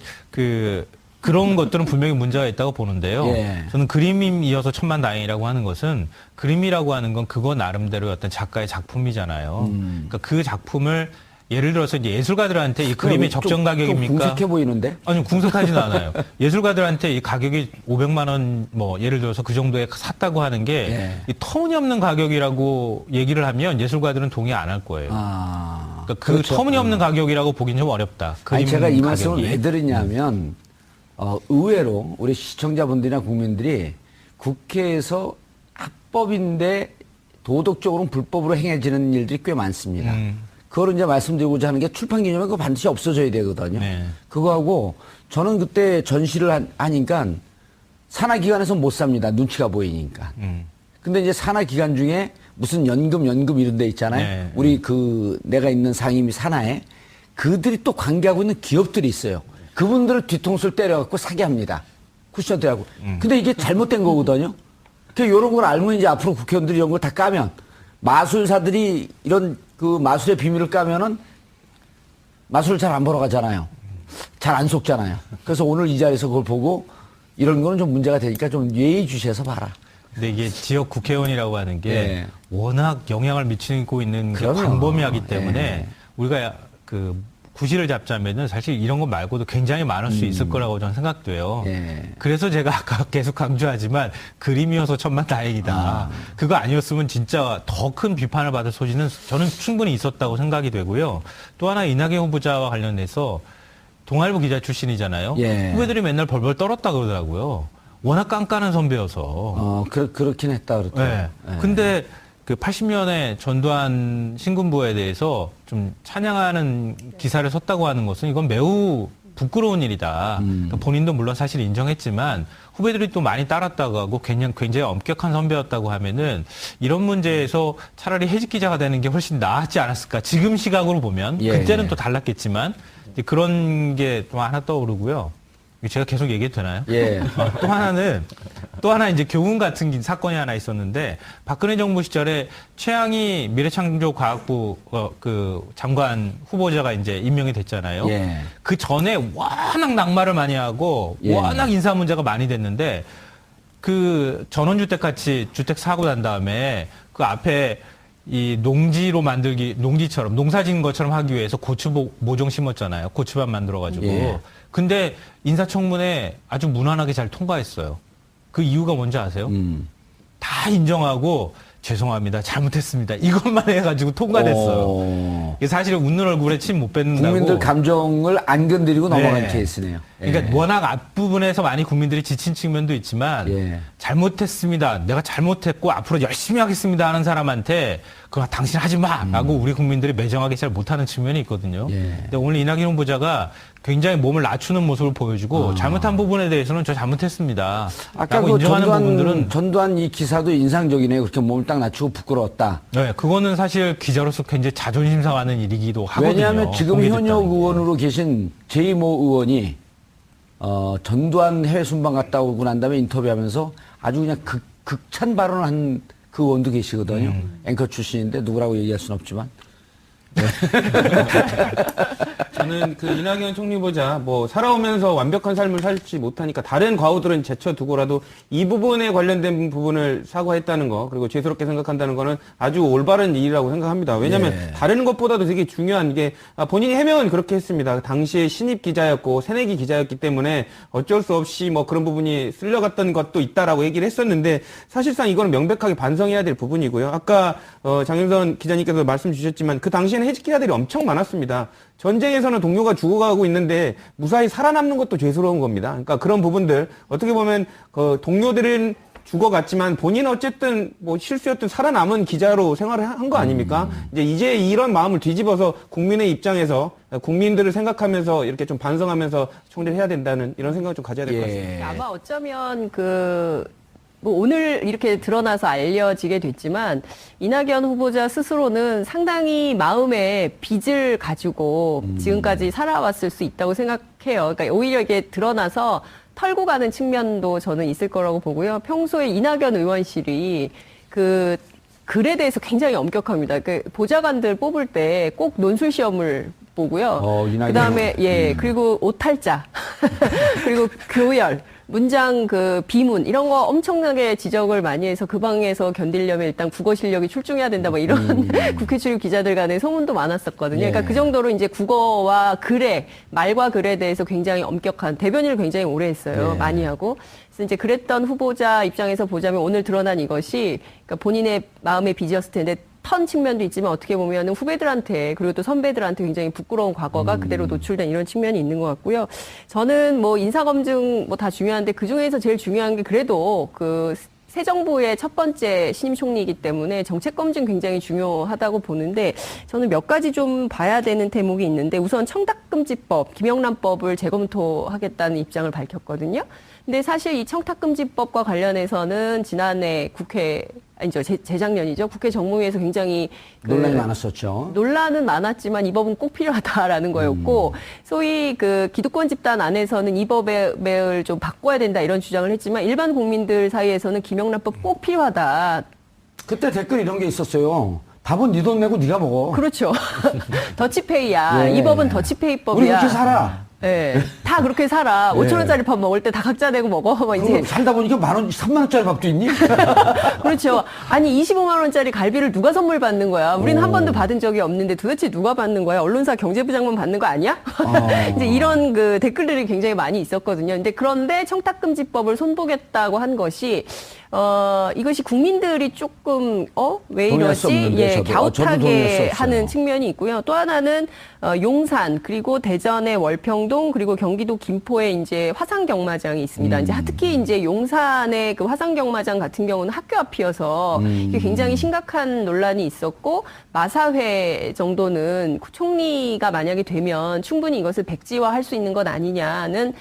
그런 것들은 분명히 문제가 있다고 보는데요. 예. 저는 그림이어서 천만다행이라고 하는 것은 그림이라고 하는 건 그거 나름대로의 어떤 작가의 작품이잖아요. 그러니까 그 작품을 예를 들어서 이제 예술가들한테 이 그림이 적정 가격입니까? 궁색해 보이는데? 아니, 궁색하지는 않아요. 예술가들한테 이 가격이 500만 원, 뭐, 예를 들어서 그 정도에 샀다고 하는 게, 예. 이 터무니없는 가격이라고 얘기를 하면 예술가들은 동의 안 할 거예요. 그러니까 그 그렇죠. 터무니없는 가격이라라고 보기는 좀 어렵다. 아니, 제가 이 말씀을 가격이. 왜 드리냐면, 의외로 우리 시청자분들이나 국민들이 국회에서 합법인데 도덕적으로는 불법으로 행해지는 일들이 꽤 많습니다. 그거를 이제 말씀드리고자 하는 게 출판 기념회 그거 반드시 없어져야 되거든요. 네. 그거하고 저는 그때 전시를 하니까 산하기관에서 못 삽니다. 눈치가 보이니까. 근데 이제 산하기관 중에 무슨 연금 이런 데 있잖아요. 네. 우리 내가 있는 상임위 산하에 그들이 또 관계하고 있는 기업들이 있어요. 그분들을 뒤통수를 때려갖고 사게 합니다. 쿠션들하고. 근데 이게 잘못된 거거든요. 이런 걸 알면 이제 앞으로 국회의원들이 이런 걸 다 까면 마술사들이 이런 그 마술의 비밀을 까면은 마술을 잘 안 보러 가잖아요. 잘 안 속잖아요. 그래서 오늘 이 자리에서 그걸 보고 이런 거는 좀 문제가 되니까 좀 예의주시해서 봐라. 근데 이게 지역 국회의원이라고 하는 게 예. 워낙 영향을 미치고 있는 게 그럼요. 광범위하기 때문에 예. 우리가 그 구실을 잡자면은 사실 이런 것 말고도 굉장히 많을 수 있을 거라고 저는 생각돼요. 예. 그래서 제가 아까 계속 강조하지만 그림이어서 천만 다행이다. 그거 아니었으면 진짜 더 큰 비판을 받을 소지는 저는 충분히 있었다고 생각이 되고요. 또 하나 이낙연 후보자와 관련해서 동아일보 기자 출신이잖아요. 예. 후배들이 맨날 벌벌 떨었다 그러더라고요. 워낙 깐깐한 선배여서. 그렇긴 했다 그랬더라고요. 네. 근데 그 80년에 전두환 신군부에 대해서 좀 찬양하는 기사를 썼다고 하는 것은 이건 매우 부끄러운 일이다. 그러니까 본인도 물론 사실 인정했지만 후배들이 또 많이 따랐다고 하고 굉장히 엄격한 선배였다고 하면은 이런 문제에서 차라리 해직 기자가 되는 게 훨씬 나았지 않았을까. 지금 시각으로 보면 예. 그때는 또 달랐겠지만 이제 그런 게 또 하나 떠오르고요. 제가 계속 얘기해도 되나요? 예. 또 하나 이제 교훈 같은 사건이 하나 있었는데 박근혜 정부 시절에 최양희 미래창조과학부 그 장관 후보자가 이제 임명이 됐잖아요. 예. 그 전에 워낙 낙마를 많이 하고 예. 워낙 인사 문제가 많이 됐는데 그 전원주택 같이 주택 사고 난 다음에 그 앞에 이 농지처럼 농사진 것처럼 하기 위해서 고추 모종 심었잖아요. 고추밭 만들어가지고. 예. 근데 인사청문회 아주 무난하게 잘 통과했어요. 그 이유가 뭔지 아세요? 다 인정하고 죄송합니다. 잘못했습니다. 이것만 해가지고 통과됐어요. 이게 사실 웃는 얼굴에 침 못 뱉는다고. 국민들 감정을 안 건드리고 넘어간 네. 케이스네요. 그러니까 워낙 앞부분에서 많이 국민들이 지친 측면도 있지만 예. 잘못했습니다. 내가 잘못했고 앞으로 열심히 하겠습니다 하는 사람한테 그거 당신 하지 마라고 우리 국민들이 매정하게 잘 못하는 측면이 있거든요. 예. 근데 오늘 이낙연 후보자가 굉장히 몸을 낮추는 모습을 보여주고 잘못한 부분에 대해서는 저 잘못했습니다. 아까 라고 그 인정하는 부분들은 전두환 이 기사도 인상적이네요. 그렇게 몸을 딱 낮추고 부끄러웠다. 네, 그거는 사실 기자로서 굉장히 자존심 상하는 일이기도 하거든요. 왜냐하면 지금 공개됐다는 현역 게. 의원으로 계신 제이모 의원이 전두환 해외 순방 갔다 오고 난 다음에 인터뷰하면서 아주 그냥 극찬 발언을 한 그 의원도 계시거든요. 앵커 출신인데 누구라고 얘기할 수는 없지만. 저는 그 이낙연 총리 후보자 뭐 살아오면서 완벽한 삶을 살지 못하니까 다른 과오들은 제쳐두고라도 이 부분에 관련된 부분을 사과했다는 거 그리고 죄스럽게 생각한다는 거는 아주 올바른 일이라고 생각합니다. 왜냐하면 예. 다른 것보다도 되게 중요한 게 본인이 해명은 그렇게 했습니다. 당시에 신입 기자였고 새내기 기자였기 때문에 어쩔 수 없이 뭐 그런 부분이 쓸려갔던 것도 있다라고 얘기를 했었는데 사실상 이거는 명백하게 반성해야 될 부분이고요. 아까 장윤선 기자님께서 말씀 주셨지만 그 당시에는 해직 기자들이 엄청 많았습니다. 전쟁에서는 동료가 죽어가고 있는데 무사히 살아남는 것도 죄스러운 겁니다. 그러니까 그런 부분들 어떻게 보면 동료들은 죽어갔지만 본인은 어쨌든 뭐 실수였든 살아남은 기자로 생활을 한 거 아닙니까? 이제 이런 마음을 뒤집어서 국민의 입장에서 국민들을 생각하면서 이렇게 좀 반성하면서 총리를 해야 된다는 이런 생각을 좀 가져야 될 것 같습니다. 아마 어쩌면 뭐 오늘 이렇게 드러나서 알려지게 됐지만 이낙연 후보자 스스로는 상당히 마음에 빚을 가지고 지금까지 살아왔을 수 있다고 생각해요. 그러니까 오히려 이게 드러나서 털고 가는 측면도 저는 있을 거라고 보고요. 평소에 이낙연 의원실이 글에 대해서 굉장히 엄격합니다. 그 보좌관들 뽑을 때 꼭 논술 시험을 보고요. 이낙연. 그다음에 그리고 오탈자 그리고 교열 문장 그 비문 이런 거 엄청나게 지적을 많이 해서 그 방에서 견디려면 일단 국어 실력이 출중해야 된다 뭐 이런 국회 출입 기자들 간의 소문도 많았었거든요. 예. 그러니까 그 정도로 이제 국어와 글에 말과 글에 대해서 굉장히 엄격한 대변인을 굉장히 오래 했어요. 예. 많이 하고. 그래서 이제 그랬던 후보자 입장에서 보자면 오늘 드러난 이것이 그러니까 본인의 마음의 빚이었을 텐데 턴 측면도 있지만 어떻게 보면은 후배들한테 그리고 또 선배들한테 굉장히 부끄러운 과거가 그대로 노출된 이런 측면이 있는 것 같고요. 저는 뭐 인사검증 뭐 다 중요한데 그 중에서 제일 중요한 게 그래도 그 새 정부의 첫 번째 신임 총리이기 때문에 정책 검증 굉장히 중요하다고 보는데 저는 몇 가지 좀 봐야 되는 대목이 있는데 우선 청탁금지법, 김영란법을 재검토하겠다는 입장을 밝혔거든요. 근데 사실 이 청탁금지법과 관련해서는 지난해 국회 아니죠 재작년이죠 국회 정무위에서 굉장히 논란이 많았었죠. 논란은 많았지만 이 법은 꼭 필요하다라는 거였고 소위 그 기득권 집단 안에서는 이 법을 좀 바꿔야 된다 이런 주장을 했지만 일반 국민들 사이에서는 김영란법 꼭 필요하다. 그때 댓글 이런 게 있었어요. 밥은 네 돈 내고 네가 먹어. 그렇죠. 더치페이야. 예. 이 법은 더치페이법이야. 우리 그렇게 살아. 예. 다 그렇게 살아. 예. 5,000원짜리 밥 먹을 때 다 각자 내고 먹어. 막 이제. 그럼 살다 보니까 10,000원, 30,000원짜리 밥도 있니? 그렇죠. 아니 25만 원짜리 갈비를 누가 선물 받는 거야? 우리는 한 오. 번도 받은 적이 없는데 도대체 누가 받는 거야? 언론사 경제부장만 받는 거 아니야? 이제 이런 그 댓글들이 굉장히 많이 있었거든요. 그런데 청탁금지법을 손보겠다고 한 것이 이것이 국민들이 조금 왜 동의할 수 이러지? 없는데, 예, 저도 동의할 수 갸웃하게 없어요. 하는 측면이 있고요. 또 하나는 용산 그리고 대전의 월평동 그리고 경기도 김포에 이제 화상경마장이 있습니다. 이제 특히 이제 용산의 그 화상경마장 같은 경우는 학교 앞이어서 이게 굉장히 심각한 논란이 있었고 마사회 정도는 총리가 만약에 되면 충분히 이것을 백지화할 수 있는 것 아니냐는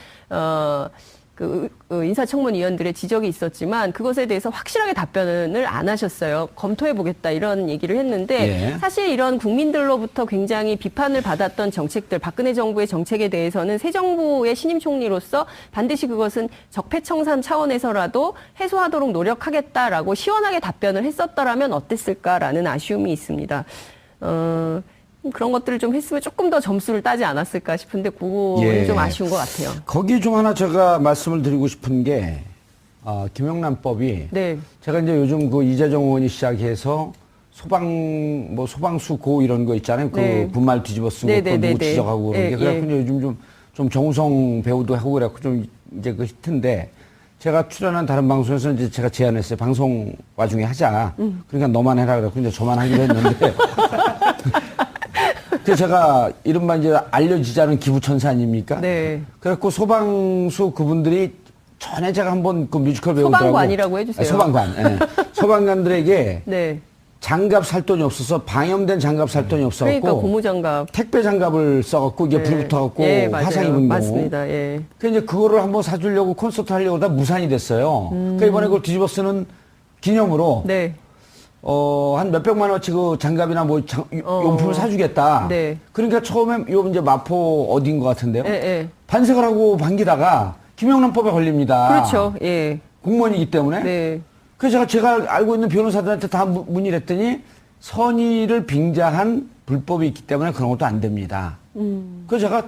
인사청문위원들의 지적이 있었지만 그것에 대해서 확실하게 답변을 안 하셨어요. 검토해보겠다 이런 얘기를 했는데 예. 사실 이런 국민들로부터 굉장히 비판을 받았던 정책들, 박근혜 정부의 정책에 대해서는 새 정부의 신임 총리로서 반드시 그것은 적폐청산 차원에서라도 해소하도록 노력하겠다라고 시원하게 답변을 했었더라면 어땠을까라는 아쉬움이 있습니다. 그런 것들을 좀 했으면 조금 더 점수를 따지 않았을까 싶은데 그거는 예. 좀 아쉬운 것 같아요. 거기 좀 하나 제가 말씀을 드리고 싶은 게, 김영란법이. 네. 제가 이제 요즘 그 이재정 의원이 시작해서 소방수 고 이런 거 있잖아요. 그 네. 분말 뒤집어 쓰고 네, 또 네, 누구 네, 지적하고 그런 네. 게. 그래갖고 이제 요즘 좀 정우성 배우도 하고 그래갖고 좀 이제 그 히트인데 제가 출연한 다른 방송에서 이제 제가 제안했어요. 방송 와중에 하자. 그러니까 너만 해라 그래갖고 이제 저만 하기로 했는데. 그래서 제가 이른바 이제 알려지지 않은 기부천사 아닙니까? 네. 그래갖고 소방수 그분들이 전에 제가 한번 그 뮤지컬 배우더라고요. 소방관이라고 해주세요. 소방관. 예. 소방관들에게 네. 장갑 살 돈이 없어서 방염된 장갑 살 돈이 없어갖고 그러니까 고무장갑. 택배 장갑을 써갖고 이게 불 붙어갖고 예, 맞아요. 화상 입은 경우. 맞습니다. 예. 그래서 이제 그거를 한번 사주려고 콘서트 하려고 다 무산이 됐어요. 그러니까 이번에 그걸 뒤집어 쓰는 기념으로 네. 한 몇백만 원어치 그 장갑이나 뭐 용품을 사주겠다. 네. 그러니까 처음에 요 이제 마포 어딘 것 같은데요. 예, 예. 반색을 하고 반기다가 김영란법에 걸립니다. 그렇죠. 예. 공무원이기 때문에. 네. 그래서 제가 알고 있는 변호사들한테 다 문의를 했더니 선의를 빙자한 불법이 있기 때문에 그런 것도 안 됩니다. 그래서 제가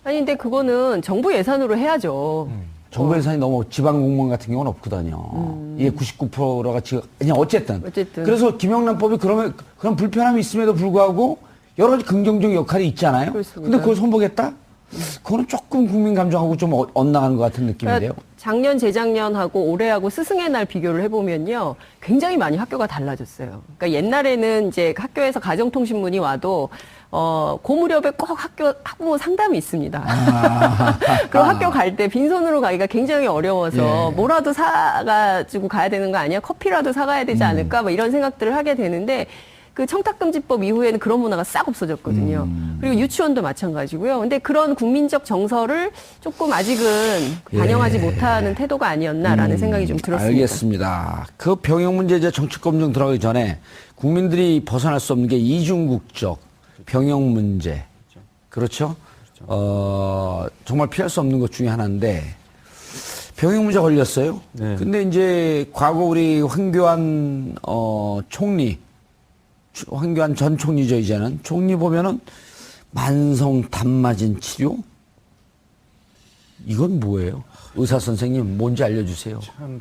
아니 근데 그거는 정부 예산으로 해야죠. 정부 예산이 너무 지방 공무원 같은 경우는 없거든요. 이게 99%가 지금 그냥 어쨌든. 그래서 김영란법이 그런 불편함이 있음에도 불구하고 여러 가지 긍정적 역할이 있잖아요. 그렇습니다. 근데 그걸 손보겠다? 그거는 조금 국민 감정하고 좀 엇나가는 것 같은 느낌인데요. 그러니까 작년, 재작년하고 올해하고 스승의 날 비교를 해보면요. 굉장히 많이 학교가 달라졌어요. 그러니까 옛날에는 이제 학교에서 가정통신문이 와도 그 무렵에 꼭 학부모 상담이 있습니다. 그럼 학교 갈 때 빈손으로 가기가 굉장히 어려워서 예. 뭐라도 사가지고 가야 되는 거 아니야? 커피라도 사가야 되지 않을까? 뭐 이런 생각들을 하게 되는데 그 청탁금지법 이후에는 그런 문화가 싹 없어졌거든요. 그리고 유치원도 마찬가지고요. 근데 그런 국민적 정서를 조금 아직은 반영하지 못하는 태도가 아니었나라는 생각이 좀 들었습니다. 알겠습니다. 그 병역 문제 이제 정치 검증 들어가기 전에 국민들이 벗어날 수 없는 게 이중국적 병역 문제. 그렇죠? 정말 피할 수 없는 것 중에 하나인데 병역 문제 걸렸어요. 네. 근데 이제 과거 우리 황교안 황교안 전 총리죠, 이제는. 총리 보면은 만성 담마진 치료? 이건 뭐예요? 의사 선생님 뭔지 알려주세요. 참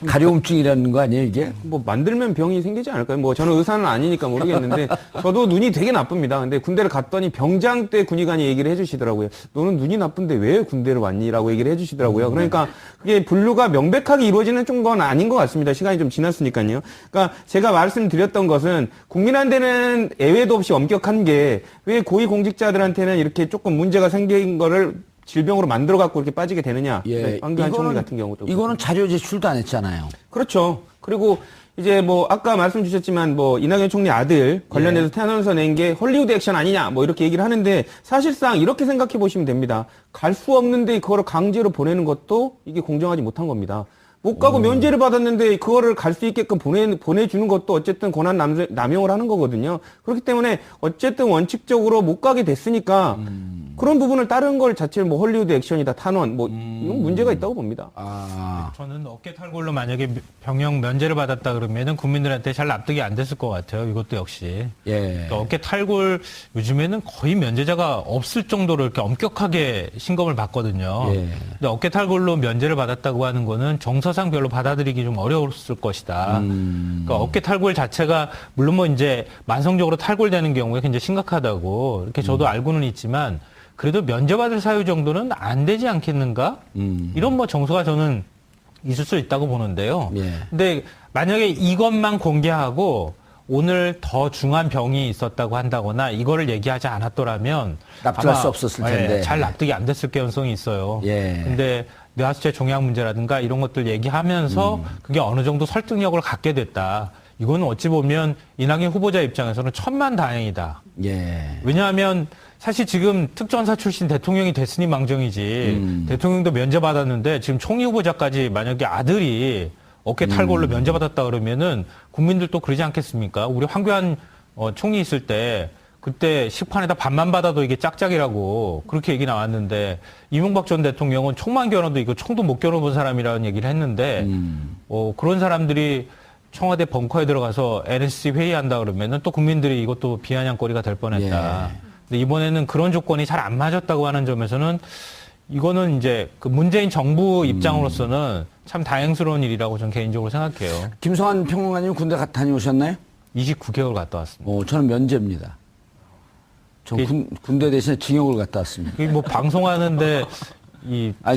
가려움증이라는 거 아니에요 이게? 뭐 만들면 병이 생기지 않을까요? 뭐 저는 의사는 아니니까 모르겠는데 저도 눈이 되게 나쁩니다. 근데 군대를 갔더니 병장 때 군의관이 얘기를 해주시더라고요. 너는 눈이 나쁜데 왜 군대를 왔니?라고 얘기를 해주시더라고요. 그러니까 그게 분류가 명백하게 이루어지는 좀 건 아닌 것 같습니다. 시간이 좀 지났으니까요. 그러니까 제가 말씀드렸던 것은 국민한테는 예외도 없이 엄격한 게 왜 고위공직자들한테는 이렇게 조금 문제가 생긴 거를 질병으로 만들어 갖고 이렇게 빠지게 되느냐. 예, 황교안 총리 같은 경우도. 이거는 자료 제출도 안 했잖아요. 그렇죠. 그리고 이제 뭐 아까 말씀 주셨지만 뭐 이낙연 총리 아들 관련해서 태어나서 낸 게 헐리우드 액션 아니냐 뭐 이렇게 얘기를 하는데 사실상 이렇게 생각해 보시면 됩니다. 갈 수 없는데 그거를 강제로 보내는 것도 이게 공정하지 못한 겁니다. 못 가고 면제를 받았는데 그거를 갈 수 있게끔 보내주는 것도 어쨌든 권한 남용을 하는 거거든요. 그렇기 때문에 어쨌든 원칙적으로 못 가게 됐으니까 그런 부분을 다른 걸 자체를 뭐 헐리우드 액션이다, 탄원, 뭐 이건 문제가 있다고 봅니다. 저는 어깨 탈골로 만약에 병역 면제를 받았다 그러면은 국민들한테 잘 납득이 안 됐을 것 같아요. 이것도 역시. 예. 그러니까 어깨 탈골 요즘에는 거의 면제자가 없을 정도로 이렇게 엄격하게 신검을 받거든요. 예. 근데 어깨 탈골로 면제를 받았다고 하는 거는 정서상 별로 받아들이기 좀 어려웠을 것이다. 그러니까 어깨 탈골 자체가 물론 뭐 이제 만성적으로 탈골되는 경우에 굉장히 심각하다고 이렇게 저도 알고는 있지만 그래도 면제받을 사유 정도는 안 되지 않겠는가? 이런 뭐 정서가 저는 있을 수 있다고 보는데요. 예. 근데 만약에 이것만 공개하고 오늘 더 중한 병이 있었다고 한다거나 이거를 얘기하지 않았더라면 납득할 아마, 수 없었을 텐데. 잘 납득이 안 됐을 가능성이 있어요. 예. 근데 뇌하수체 종양 문제라든가 이런 것들 얘기하면서 그게 어느 정도 설득력을 갖게 됐다. 이거는 어찌 보면 이낙연 후보자 입장에서는 천만다행이다. 예. 왜냐하면 사실 지금 특전사 출신 대통령이 됐으니 망정이지 대통령도 면제받았는데 지금 총리 후보자까지 만약에 아들이 어깨 탈골로 면제받았다 그러면은 국민들도 그러지 않겠습니까? 우리 황교안 총리 있을 때 그때 식판에다 밥만 받아도 이게 짝짝이라고 그렇게 얘기 나왔는데 이명박 전 대통령은 총만 겨눠도 이거 총도 못 겨눠본 사람이라는 얘기를 했는데 그런 사람들이 청와대 벙커에 들어가서 NSC 회의한다 그러면은 또 국민들이 이것도 비아냥거리가 될 뻔했다. 예. 근데 이번에는 그런 조건이 잘 안 맞았다고 하는 점에서는 이거는 이제 그 문재인 정부 입장으로서는 참 다행스러운 일이라고 저는 개인적으로 생각해요. 김성환 평론가님 군대 다녀오셨나요? 29개월 갔다 왔습니다. 저는 면제입니다. 전 군대 대신에 징역을 갔다 왔습니다. 그게 뭐 방송하는데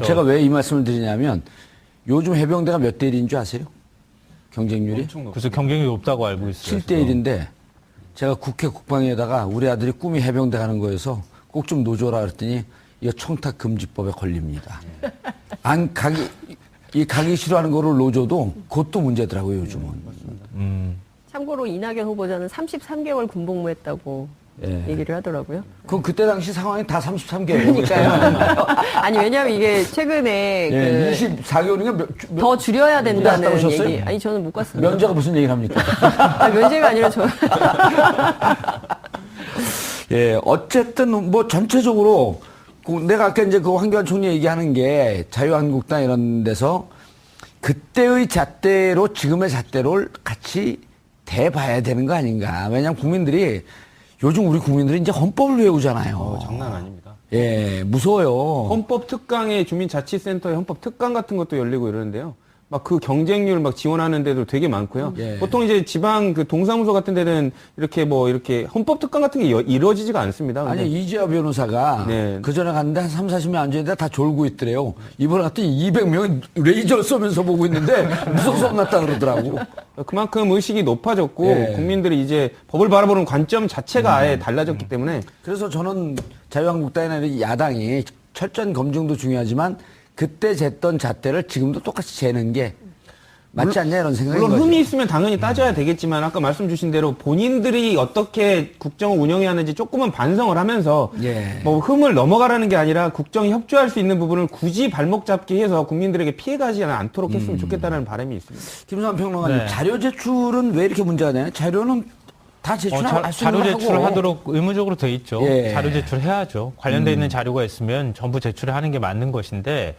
제가 왜 이 말씀을 드리냐면 요즘 해병대가 몇 대 1인 줄 아세요? 경쟁률이? 그래서 경쟁이 높다고 알고 있어요. 7대 1인데 제가 국회 국방위에다가 우리 아들이 꿈이 해병대 가는 거여서 꼭 좀 노줘라 그랬더니 이거 청탁 금지법에 걸립니다. 가기 싫어하는 거를 노줘도 그것도 문제더라고요, 요즘은. 참고로 이낙연 후보자는 33개월 군복무했다고 얘기를 하더라고요. 그럼 그때 당시 상황이 다 33개월이니까요. 아니 왜냐하면 이게 최근에 24개월인가 더 줄여야 된다는 갔다 오셨어요? 얘기. 아니 저는 못 갔습니다. 면제가 무슨 얘기를 합니까? 면제가 아니라 저. 예, 어쨌든 뭐 전체적으로 내가 아까 이제 그 황교안 총리 얘기하는 게 자유한국당 이런 데서 그때의 잣대로 지금의 잣대를 같이 대봐야 되는 거 아닌가. 왜냐하면 요즘 우리 국민들이 이제 헌법을 외우잖아요. 장난 아닙니다. 예, 무서워요. 헌법 특강에 주민자치센터에 헌법 특강 같은 것도 열리고 이러는데요. 막 그 경쟁률 막 지원하는 데도 되게 많고요. 예. 보통 이제 지방 그 동사무소 같은 데는 이렇게 헌법 특강 같은 게 이루어지지가 않습니다. 근데 아니, 이재화 변호사가 네. 그 전에 갔는데 한 3, 40명 앉아있는데 다 졸고 있더래요. 이번에 갔더니 200명이 레이저 쏘면서 보고 있는데 무서워서 났다 그러더라고. 그만큼 의식이 높아졌고 예. 국민들이 이제 법을 바라보는 관점 자체가 아예 달라졌기 때문에 그래서 저는 자유한국당이나 야당이 철저한 검증도 중요하지만 그때 쟀던 잣대를 지금도 똑같이 재는 게 맞지 않냐 이런 생각인 물론 거죠. 흠이 있으면 당연히 따져야 되겠지만 아까 말씀 주신 대로 본인들이 어떻게 국정을 운영해야 하는지 조금은 반성을 하면서 예. 뭐 흠을 넘어가라는 게 아니라 국정이 협조할 수 있는 부분을 굳이 발목 잡기 해서 국민들에게 피해가지 않도록 했으면 좋겠다는 바람이 있습니다. 김성환 평론가님, 네. 자료 제출은 왜 이렇게 문제가 되나요? 자료는 다 제출할 수 있는 자료 거 제출을 하고. 하도록 의무적으로 돼 있죠. 예. 자료 제출해야죠. 관련돼 있는 자료가 있으면 전부 제출하는 게 맞는 것인데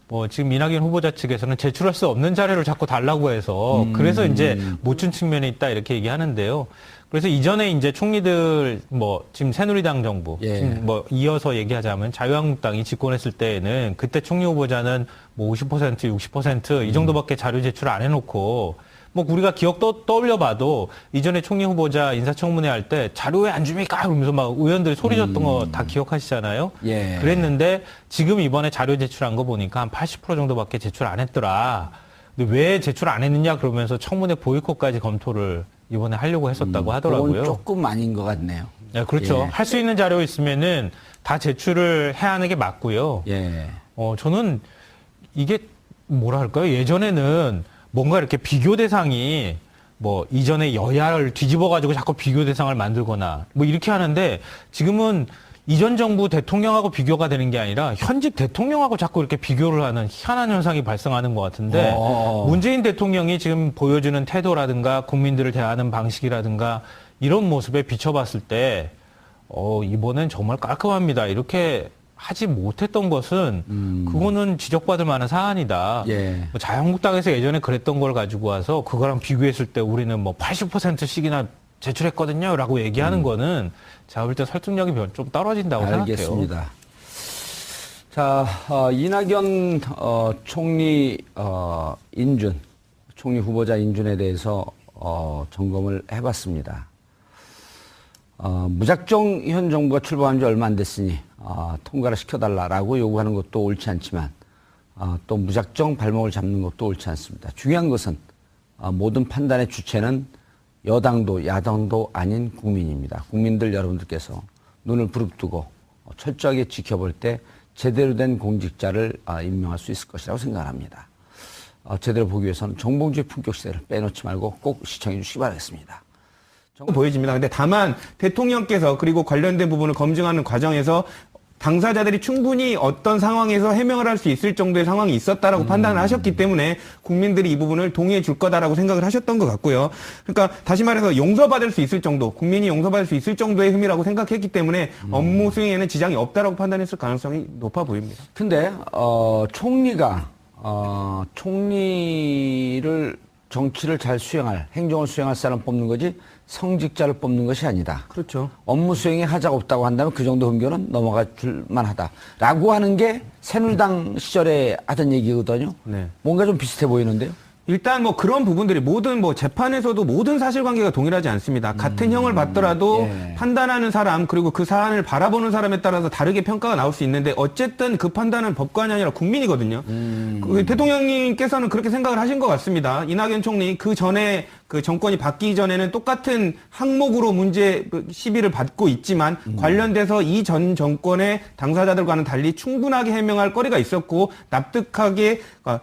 뭐 지금 이낙연 후보자 측에서는 제출할 수 없는 자료를 자꾸 달라고 해서 그래서 이제 못 준 측면이 있다 이렇게 얘기하는데요. 그래서 이전에 이제 총리들 뭐 지금 새누리당 정부 예. 지금 뭐 이어서 얘기하자면 자유한국당이 집권했을 때에는 그때 총리 후보자는 뭐 50%, 60% 이 정도밖에 자료 제출 안 해놓고 뭐 우리가 기억 떠올려봐도 이전에 총리 후보자 인사청문회 할 때 자료 왜 안 줍니까? 그러면서 막 의원들이 소리 졌던 거 다 기억하시잖아요. 예. 그랬는데 지금 이번에 자료 제출한 거 보니까 한 80% 정도밖에 제출 안 했더라. 근데 왜 제출 안 했느냐 그러면서 청문회 보이콧까지 검토를 이번에 하려고 했었다고 하더라고요. 그건 조금 아닌 것 같네요. 네, 그렇죠. 예. 할 수 있는 자료 있으면은 다 제출을 해야 하는 게 맞고요. 예. 저는 이게 뭐라 할까요? 예전에는 뭔가 이렇게 비교 대상이 뭐 이전에 여야를 뒤집어 가지고 자꾸 비교 대상을 만들거나 뭐 이렇게 하는데 지금은 이전 정부 대통령하고 비교가 되는 게 아니라 현직 대통령하고 자꾸 이렇게 비교를 하는 희한한 현상이 발생하는 것 같은데 문재인 대통령이 지금 보여주는 태도라든가 국민들을 대하는 방식이라든가 이런 모습에 비춰봤을 때 이번엔 정말 깔끔합니다. 이렇게 하지 못했던 것은 그거는 지적받을 만한 사안이다. 예. 뭐 자유한국당에서 예전에 그랬던 걸 가지고 와서 그거랑 비교했을 때 우리는 뭐 80%씩이나 제출했거든요. 라고 얘기하는 거는 제가 볼 때 설득력이 좀 떨어진다고 생각해요. 알겠습니다. 자, 이낙연 총리 인준, 총리 후보자 인준에 대해서 점검을 해봤습니다. 무작정 현 정부가 출범한 지 얼마 안 됐으니 통과를 시켜달라라고 요구하는 것도 옳지 않지만 또 무작정 발목을 잡는 것도 옳지 않습니다. 중요한 것은 모든 판단의 주체는 여당도 야당도 아닌 국민입니다. 국민들 여러분들께서 눈을 부릅뜨고 철저하게 지켜볼 때 제대로 된 공직자를 임명할 수 있을 것이라고 생각합니다. 제대로 보기 위해서는 정봉주의 품격 시대를 빼놓지 말고 꼭 시청해 주시기 바라겠습니다. 보여집니다. 근데 다만 대통령께서 그리고 관련된 부분을 검증하는 과정에서 당사자들이 충분히 어떤 상황에서 해명을 할 수 있을 정도의 상황이 있었다라고 판단을 하셨기 때문에 국민들이 이 부분을 동의해 줄 거다라고 생각을 하셨던 것 같고요. 그러니까 다시 말해서 용서받을 수 있을 정도, 국민이 용서받을 수 있을 정도의 흠이라고 생각했기 때문에 업무 수행에는 지장이 없다라고 판단했을 가능성이 높아 보입니다. 근데 총리가 총리를 정치를 잘 수행할, 행정을 수행할 사람 뽑는 거지 성직자를 뽑는 것이 아니다. 그렇죠. 업무 수행에 하자가 없다고 한다면 그 정도 흠결은 넘어가 줄 만하다라고 하는 게 새누리당 시절에 하던 얘기거든요. 네. 뭔가 좀 비슷해 보이는데요. 일단 뭐 그런 부분들이 모든 뭐 재판에서도 모든 사실관계가 동일하지 않습니다. 같은 형을 받더라도 예. 판단하는 사람 그리고 그 사안을 바라보는 사람에 따라서 다르게 평가가 나올 수 있는데 어쨌든 그 판단은 법관이 아니라 국민이거든요. 그 대통령님께서는 그렇게 생각을 하신 것 같습니다. 이낙연 총리 그 전에 그 정권이 바뀌기 전에는 똑같은 항목으로 문제 시비를 받고 있지만 관련돼서 이 전 정권의 당사자들과는 달리 충분하게 해명할 거리가 있었고 납득하게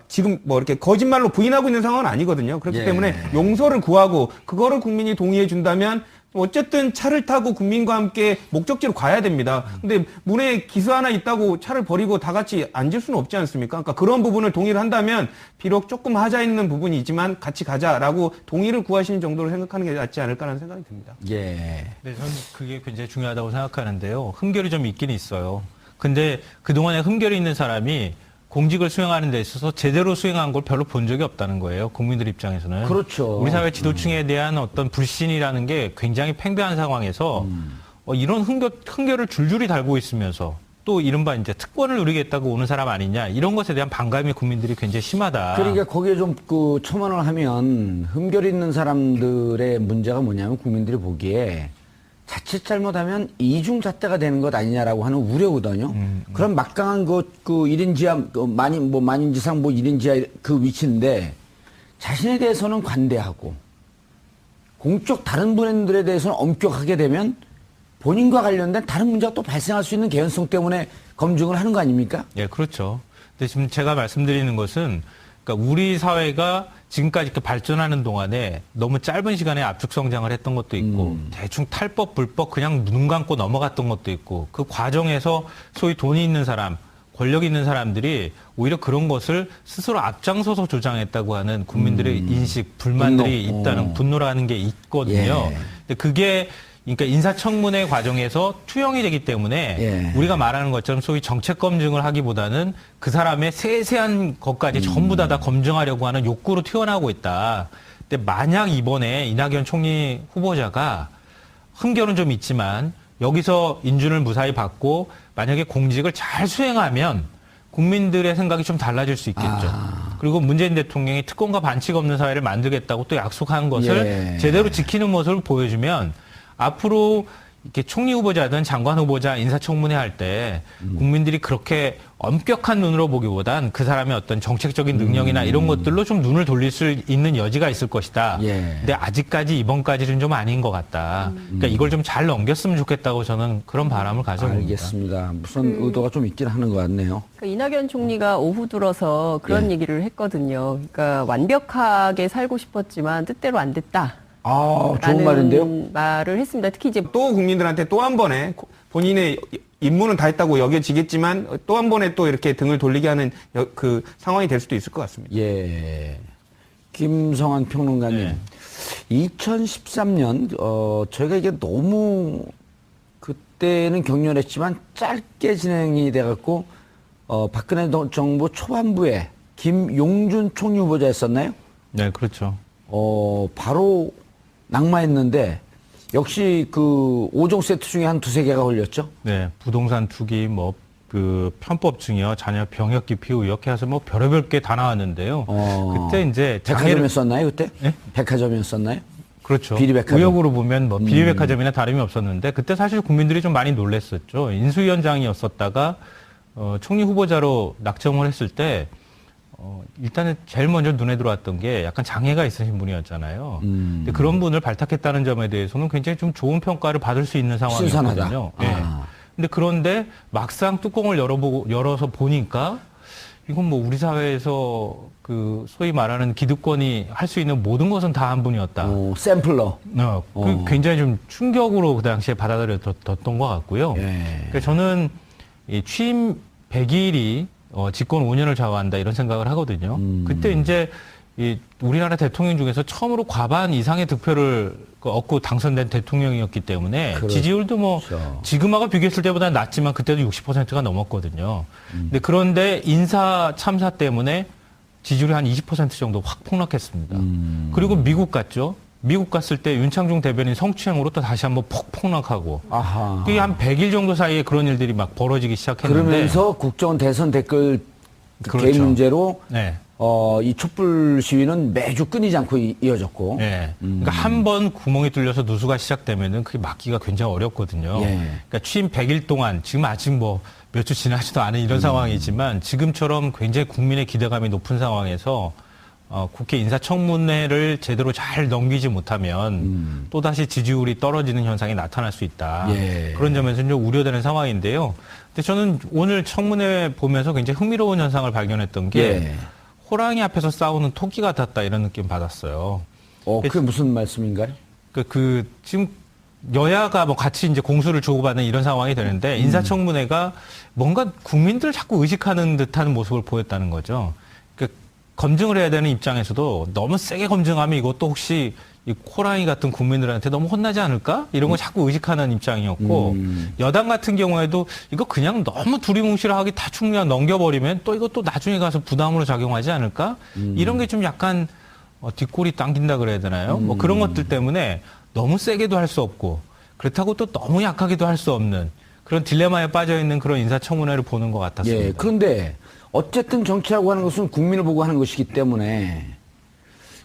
지금 뭐 이렇게 거짓말로 부인하고 있는 상황은 아니거든요. 그렇기 예. 때문에 용서를 구하고 그거를 국민이 동의해 준다면 어쨌든 차를 타고 국민과 함께 목적지로 가야 됩니다. 근데 문에 기수 하나 있다고 차를 버리고 다 같이 앉을 수는 없지 않습니까? 그러니까 그런 부분을 동의를 한다면 비록 조금 하자 있는 부분이지만 같이 가자라고 동의를 구하시는 정도로 생각하는 게 낫지 않을까라는 생각이 듭니다. 예. 네, 저는 그게 굉장히 중요하다고 생각하는데요. 흠결이 좀 있긴 있어요. 근데 그동안에 흠결이 있는 사람이 공직을 수행하는 데 있어서 제대로 수행한 걸 별로 본 적이 없다는 거예요. 국민들 입장에서는. 그렇죠. 우리 사회 지도층에 대한 어떤 불신이라는 게 굉장히 팽배한 상황에서 이런 흠결을 줄줄이 달고 있으면서 또 이른바 이제 특권을 누리겠다고 오는 사람 아니냐 이런 것에 대한 반감이 국민들이 굉장히 심하다. 그러니까 거기에 좀 첨언을 하면 흠결 있는 사람들의 문제가 뭐냐면 국민들이 보기에 자칫 잘못하면 이중잣대가 되는 것 아니냐라고 하는 우려거든요. 그럼 막강한 그 1인 지하, 만인지상 1인 지하 그 위치인데 자신에 대해서는 관대하고 공적 다른 분들에 대해서는 엄격하게 되면 본인과 관련된 다른 문제가 또 발생할 수 있는 개연성 때문에 검증을 하는 거 아닙니까? 예, 그렇죠. 근데 지금 제가 말씀드리는 것은 그러니까 우리 사회가 지금까지 이렇게 발전하는 동안에 너무 짧은 시간에 압축 성장을 했던 것도 있고 대충 탈법, 불법 그냥 눈 감고 넘어갔던 것도 있고 그 과정에서 소위 돈이 있는 사람, 권력 있는 사람들이 오히려 그런 것을 스스로 앞장서서 조장했다고 하는 국민들의 인식, 불만들이 있다는 분노라는 게 있거든요. 예. 근데 그게 그러니까 인사청문회 과정에서 투영이 되기 때문에 예. 우리가 말하는 것처럼 소위 정책 검증을 하기보다는 그 사람의 세세한 것까지 전부 다 검증하려고 하는 욕구로 튀어나오고 있다. 근데 만약 이번에 이낙연 총리 후보자가 흠결은 좀 있지만 여기서 인준을 무사히 받고 만약에 공직을 잘 수행하면 국민들의 생각이 좀 달라질 수 있겠죠. 그리고 문재인 대통령이 특권과 반칙 없는 사회를 만들겠다고 또 약속한 것을 예. 제대로 지키는 모습을 보여주면 앞으로 이렇게 총리 후보자든 장관 후보자 인사청문회 할 때 국민들이 그렇게 엄격한 눈으로 보기보단 그 사람의 어떤 정책적인 능력이나 이런 것들로 좀 눈을 돌릴 수 있는 여지가 있을 것이다. 예. 근데 아직까지 이번까지는 좀 아닌 것 같다. 그러니까 이걸 좀 잘 넘겼으면 좋겠다고 저는 그런 바람을 가져봅니다. 알겠습니다. 무슨 의도가 좀 있긴 하는 것 같네요. 그러니까 이낙연 총리가 오후 들어서 그런 얘기를 했거든요. 그러니까 완벽하게 살고 싶었지만 뜻대로 안 됐다. 아, 좋은 말인데요. 말을 했습니다. 특히 이제 또 국민들한테 또 한 번에 본인의 임무는 다 했다고 여겨지겠지만 또 한 번에 또 이렇게 등을 돌리게 하는 그 상황이 될 수도 있을 것 같습니다. 예. 김성환 평론가님. 네. 2013년, 저희가 이게 너무 그때는 격렬했지만 짧게 진행이 돼갖고, 박근혜 정부 초반부에 김용준 총리 후보자였었나요? 네, 그렇죠. 바로 낙마했는데, 역시 그 5종 세트 중에 한 두세 개가 걸렸죠? 네, 부동산 투기, 그 편법 증여, 자녀 병역 기피 이렇게 해서 별의별 게 다 나왔는데요. 그때 이제 백화점이었었나요, 그때? 네? 백화점이었었나요? 그렇죠. 비리백화점. 의혹으로 보면 비리백화점이나 다름이 없었는데 그때 사실 국민들이 좀 많이 놀랐었죠. 인수위원장이었었다가 총리 후보자로 낙점을 했을 때 일단은 제일 먼저 눈에 들어왔던 게 약간 장애가 있으신 분이었잖아요. 근데 그런 분을 발탁했다는 점에 대해서는 굉장히 좀 좋은 평가를 받을 수 있는 상황이었거든요. 네. 근데 그런데 막상 뚜껑을 열어서 보니까 이건 우리 사회에서 그 소위 말하는 기득권이 할 수 있는 모든 것은 다 한 분이었다. 샘플러. 굉장히 좀 충격으로 그 당시에 받아들였던 것 같고요. 예. 그러니까 저는 이 취임 100일이 집권 5년을 좌우한다 이런 생각을 하거든요. 그때 이제 우리나라 대통령 중에서 처음으로 과반 이상의 득표를 얻고 당선된 대통령이었기 때문에 그렇죠. 지지율도 지금하고 비교했을 때보다 낮지만 그때도 60%가 넘었거든요. 그런데 인사 참사 때문에 지지율이 한 20% 정도 확 폭락했습니다. 그리고 미국 갔죠. 미국 갔을 때 윤창중 대변인 성추행으로 또 다시 한번 폭락하고 그게 한 100일 정도 사이에 그런 일들이 막 벌어지기 시작했는데 그러면서 국정원 대선 댓글 그렇죠. 개입 문제로 네. 이 촛불 시위는 매주 끊이지 않고 이어졌고. 네. 그러니까 한 번 구멍이 뚫려서 누수가 시작되면은 그게 막기가 굉장히 어렵거든요. 예. 그러니까 취임 100일 동안 지금 아직 몇 주 지나지도 않은 이런 상황이지만 지금처럼 굉장히 국민의 기대감이 높은 상황에서 국회 인사청문회를 제대로 잘 넘기지 못하면 또다시 지지율이 떨어지는 현상이 나타날 수 있다. 예. 그런 점에서 좀 우려되는 상황인데요. 근데 저는 오늘 청문회 보면서 굉장히 흥미로운 현상을 발견했던 게 예. 호랑이 앞에서 싸우는 토끼 같았다 이런 느낌 받았어요. 그게 무슨 말씀인가요? 지금 여야가 같이 이제 공수를 주고받는 이런 상황이 되는데 인사청문회가 뭔가 국민들을 자꾸 의식하는 듯한 모습을 보였다는 거죠. 검증을 해야 되는 입장에서도 너무 세게 검증하면 이것도 혹시 이 호랑이 같은 국민들한테 너무 혼나지 않을까? 이런 걸 자꾸 의식하는 입장이었고 여당 같은 경우에도 이거 그냥 너무 두리뭉실하게 다 충분히 넘겨버리면 또 이것도 나중에 가서 부담으로 작용하지 않을까? 이런 게 좀 약간 뒷골이 당긴다 그래야 되나요? 그런 것들 때문에 너무 세게도 할 수 없고 그렇다고 또 너무 약하게도 할 수 없는 그런 딜레마에 빠져 있는 그런 인사청문회를 보는 것 같았습니다. 예. 그런데 어쨌든 정치라고 하는 것은 국민을 보고 하는 것이기 때문에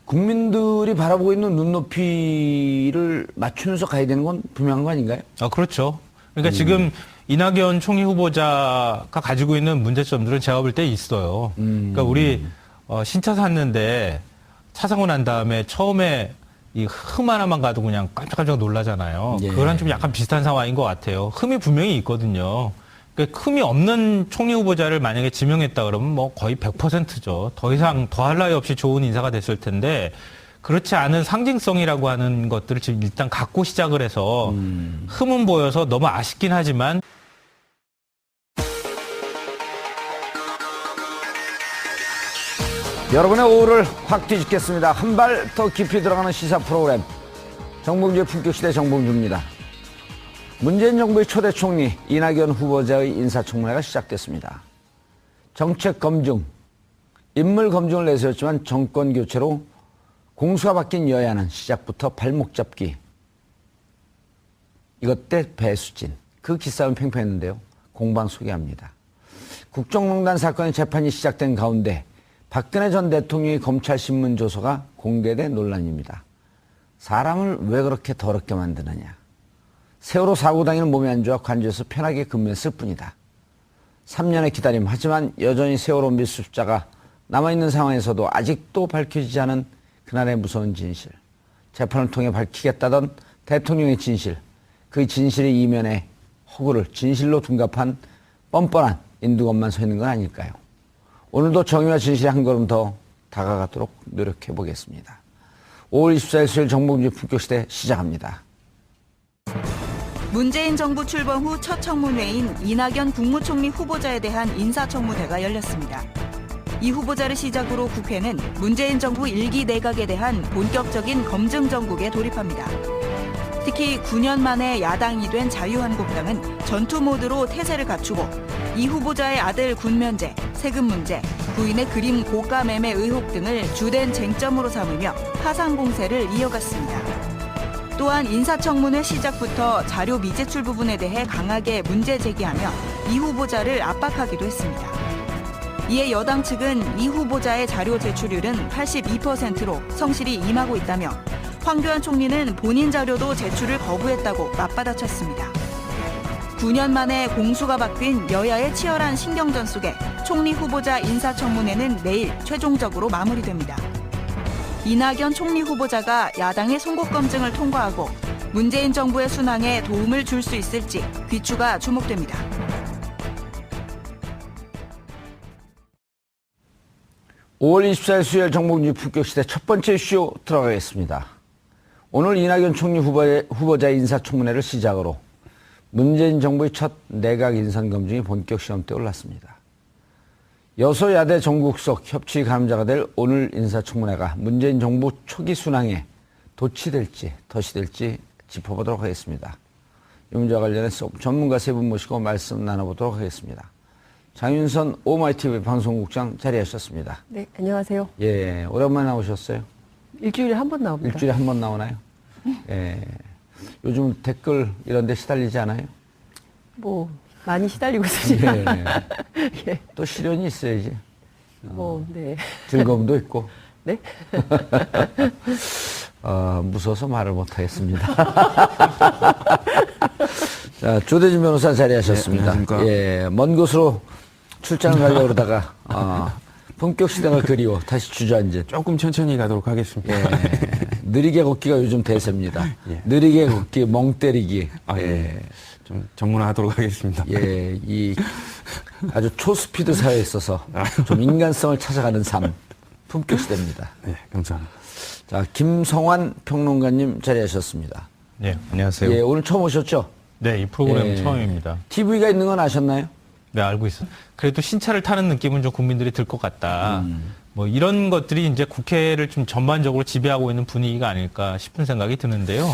국민들이 바라보고 있는 눈높이를 맞추면서 가야 되는 건 분명한 거 아닌가요? 그렇죠. 그러니까 지금 이낙연 총리 후보자가 가지고 있는 문제점들은 제가 볼 때 있어요. 그러니까 우리 신차 샀는데 차 사고 난 다음에 처음에 이 흠 하나만 가도 그냥 깜짝깜짝 놀라잖아요. 예. 그거랑 좀 약간 비슷한 상황인 것 같아요. 흠이 분명히 있거든요. 그러니까 흠이 없는 총리 후보자를 만약에 지명했다 그러면 거의 100%죠. 더 이상 더할 나위 없이 좋은 인사가 됐을 텐데 그렇지 않은 상징성이라고 하는 것들을 지금 일단 갖고 시작을 해서 흠은 보여서 너무 아쉽긴 하지만 여러분의 오후를 확 뒤집겠습니다. 한 발 더 깊이 들어가는 시사 프로그램 정봉주의 품격시대 정봉주입니다. 문재인 정부의 초대 총리 이낙연 후보자의 인사청문회가 시작됐습니다. 정책 검증, 인물 검증을 내세웠지만 정권 교체로 공수가 바뀐 여야는 시작부터 발목 잡기 이것 때 배수진. 그 기싸움 팽팽했는데요. 공방 소개합니다. 국정농단 사건의 재판이 시작된 가운데 박근혜 전 대통령의 검찰신문 조서가 공개된 논란입니다. 사람을 왜 그렇게 더럽게 만드느냐. 세월호 사고 당일 몸이 안 좋아 관저에서 편하게 근무했을 뿐이다. 3년의 기다림. 하지만 여전히 세월호 밀수자가 남아있는 상황에서도 아직도 밝혀지지 않은 그날의 무서운 진실. 재판을 통해 밝히겠다던 대통령의 진실. 그 진실의 이면에 허구를 진실로 둔갑한 뻔뻔한 인두건만 서 있는 건 아닐까요? 오늘도 정의와 진실에 한 걸음 더 다가가도록 노력해 보겠습니다. 5월 24일 수요일 정봉주 품격시대 시작합니다. 문재인 정부 출범 후 첫 청문회인 이낙연 국무총리 후보자에 대한 인사청문회가 열렸습니다. 이 후보자를 시작으로 국회는 문재인 정부 1기 내각에 대한 본격적인 검증 정국에 돌입합니다. 특히 9년 만에 야당이 된 자유한국당은 전투 모드로 태세를 갖추고 이 후보자의 아들 군면제, 세금 문제, 부인의 그림 고가 매매 의혹 등을 주된 쟁점으로 삼으며 파상 공세를 이어갔습니다. 또한 인사청문회 시작부터 자료 미제출 부분에 대해 강하게 문제 제기하며 이 후보자를 압박하기도 했습니다. 이에 여당 측은 이 후보자의 자료 제출률은 82%로 성실히 임하고 있다며 황교안 총리는 본인 자료도 제출을 거부했다고 맞받아쳤습니다. 9년 만에 공수가 바뀐 여야의 치열한 신경전 속에 총리 후보자 인사청문회는 내일 최종적으로 마무리됩니다. 이낙연 총리 후보자가 야당의 송곳 검증을 통과하고 문재인 정부의 순항에 도움을 줄 수 있을지 귀추가 주목됩니다. (5월 24일) 수요일 정봉주 품격시대 첫 번째 이슈 들어가겠습니다. 오늘 이낙연 총리 후보자의 인사청문회를 시작으로 문재인 정부의 첫 내각 인선 검증이 본격 시험대에 올랐습니다. 여소야대 전국석 협치 가름자가 될 오늘 인사청문회가 문재인 정부 초기 순항에 덫이 될지 덫이 될지 짚어보도록 하겠습니다. 이 문제와 관련해서 전문가 세 분 모시고 말씀 나눠보도록 하겠습니다. 장윤선 오마이TV 방송국장 자리하셨습니다. 네, 안녕하세요. 예, 오랜만에 나오셨어요. 일주일에 한 번 나옵니다. 일주일에 한 번 나오나요? 예. 요즘 댓글 이런 데 시달리지 않아요? 뭐 많이 시달리고 있습니다. 예. 예. 또 시련이 있어야지. 네. 즐거움도 있고. 네? 무서워서 말을 못하겠습니다. 자, 조대진 변호사 자리하셨습니다. 네, 안녕하십니까. 예, 먼 곳으로 출장을 가려고 그러다가, 본격 시대가 그리워 다시 주저앉은. 조금 천천히 가도록 하겠습니다. 예, 느리게 걷기가 요즘 대세입니다. 예. 느리게 걷기, 멍 때리기. 예. 좀 전문화하도록 하겠습니다. 예, 이 아주 초스피드 사회에 있어서 좀 인간성을 찾아가는 삶. 품격 시대입니다. 네, 감사합니다. 자, 김성환 평론가님 자리하셨습니다. 네, 안녕하세요. 예, 오늘 처음 오셨죠? 네, 이 프로그램 예. 처음입니다. TV가 있는 건 아셨나요? 네, 알고 있어요. 그래도 신차를 타는 느낌은 좀 국민들이 들 것 같다. 뭐 이런 것들이 이제 국회를 좀 전반적으로 지배하고 있는 분위기가 아닐까 싶은 생각이 드는데요.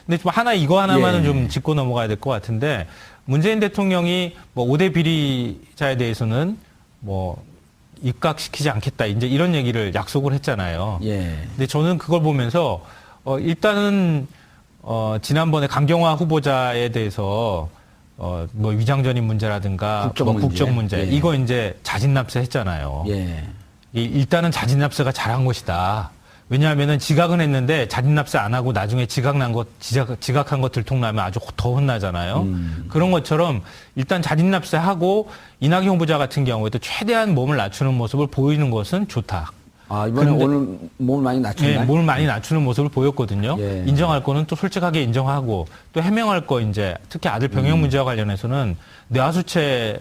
근데 좀 이거 하나만은 예. 좀 짚고 넘어가야 될 것 같은데, 문재인 대통령이 뭐 5대 비리자에 대해서는 뭐 입각시키지 않겠다. 이제 이런 얘기를 약속을 했잖아요. 예. 근데 저는 그걸 보면서 일단은 지난번에 강경화 후보자에 대해서 뭐 위장전입 문제라든가 국정 문제 예. 이거 이제 자진납세 했잖아요. 예. 일단은 자진납세가 잘한 것이다. 왜냐하면은 지각은 했는데 자진납세 안 하고 나중에 지각한 거 들통나면 아주 더 혼나잖아요. 그런 것처럼 일단 자진납세하고 이낙연 후보자 같은 경우에도 최대한 몸을 낮추는 모습을 보이는 것은 좋다. 이번에 오늘 몸을 많이 낮췄나요? 네, 몸을 많이 낮추는 모습을 보였거든요. 예. 인정할 거는 또 솔직하게 인정하고 또 해명할 거 이제 특히 아들 병역 문제와 관련해서는 뇌하수체로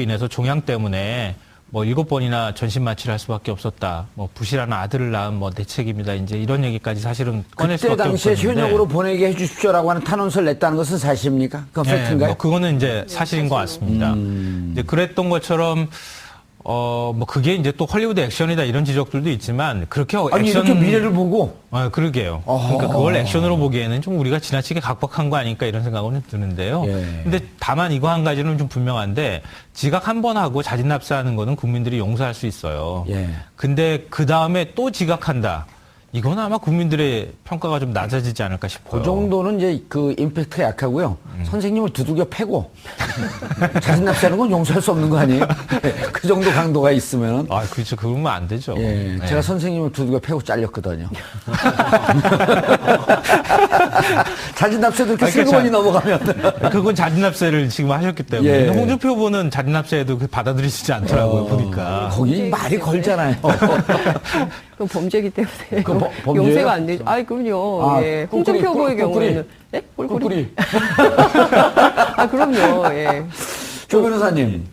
인해서 종양 때문에 뭐 7번이나 전신 마취를 할 수밖에 없었다. 뭐 부실한 아들을 낳은 뭐 내 책임이다. 이제 이런 얘기까지 사실은 꺼낼 그때 수밖에 당시에 없었는데. 현역으로 보내게 해주십시오라고 하는 탄원서를 냈다는 것은 사실입니까? 그건 팩트인가요? 뭐 그거는 이제 사실인 것 같습니다. 이제 그랬던 것처럼 뭐 그게 이제 또 헐리우드 액션이다 이런 지적들도 있지만 그렇게 아니, 액션 이렇게 미래를 보고. 그러게요. 그러니까 그걸 액션으로 보기에는 좀 우리가 지나치게 각박한 거 아닐까 이런 생각은 드는데요. 예. 근데 다만 이거 한 가지는 좀 분명한데 지각 한 번 하고 자진납세하는 거는 국민들이 용서할 수 있어요. 예. 근데 그 다음에 또 지각한다. 이건 아마 국민들의 평가가 좀 낮아지지 않을까 싶어요. 그 정도는 이제 그 임팩트가 약하고요. 선생님을 두들겨 패고 자진 납세하는 건 용서할 수 없는 거 아니에요? 그 정도 강도가 있으면. 아, 그렇죠. 그러면 안 되죠. 예, 네. 제가 선생님을 두들겨 패고 잘렸거든요. 자진 납세도 이렇게 아니, 슬그머니 그러니까 넘어가면. 그건 자진납세를 지금 하셨기 때문에. 예. 홍준표 후보는 자진납세에도 받아들이시지 않더라고요, 보니까. 거기 말이 걸잖아요. 그건 범죄이기 때문에 그건 범죄예요? 용서가 안 되죠. 아이 그럼요. 아, 예. 꿀꿀이, 홍준표 후보의 꿀꿀이. 경우에는 네? 꿀꿀이. 꿀꿀이. 아 그럼요. 예. 조 변호사님,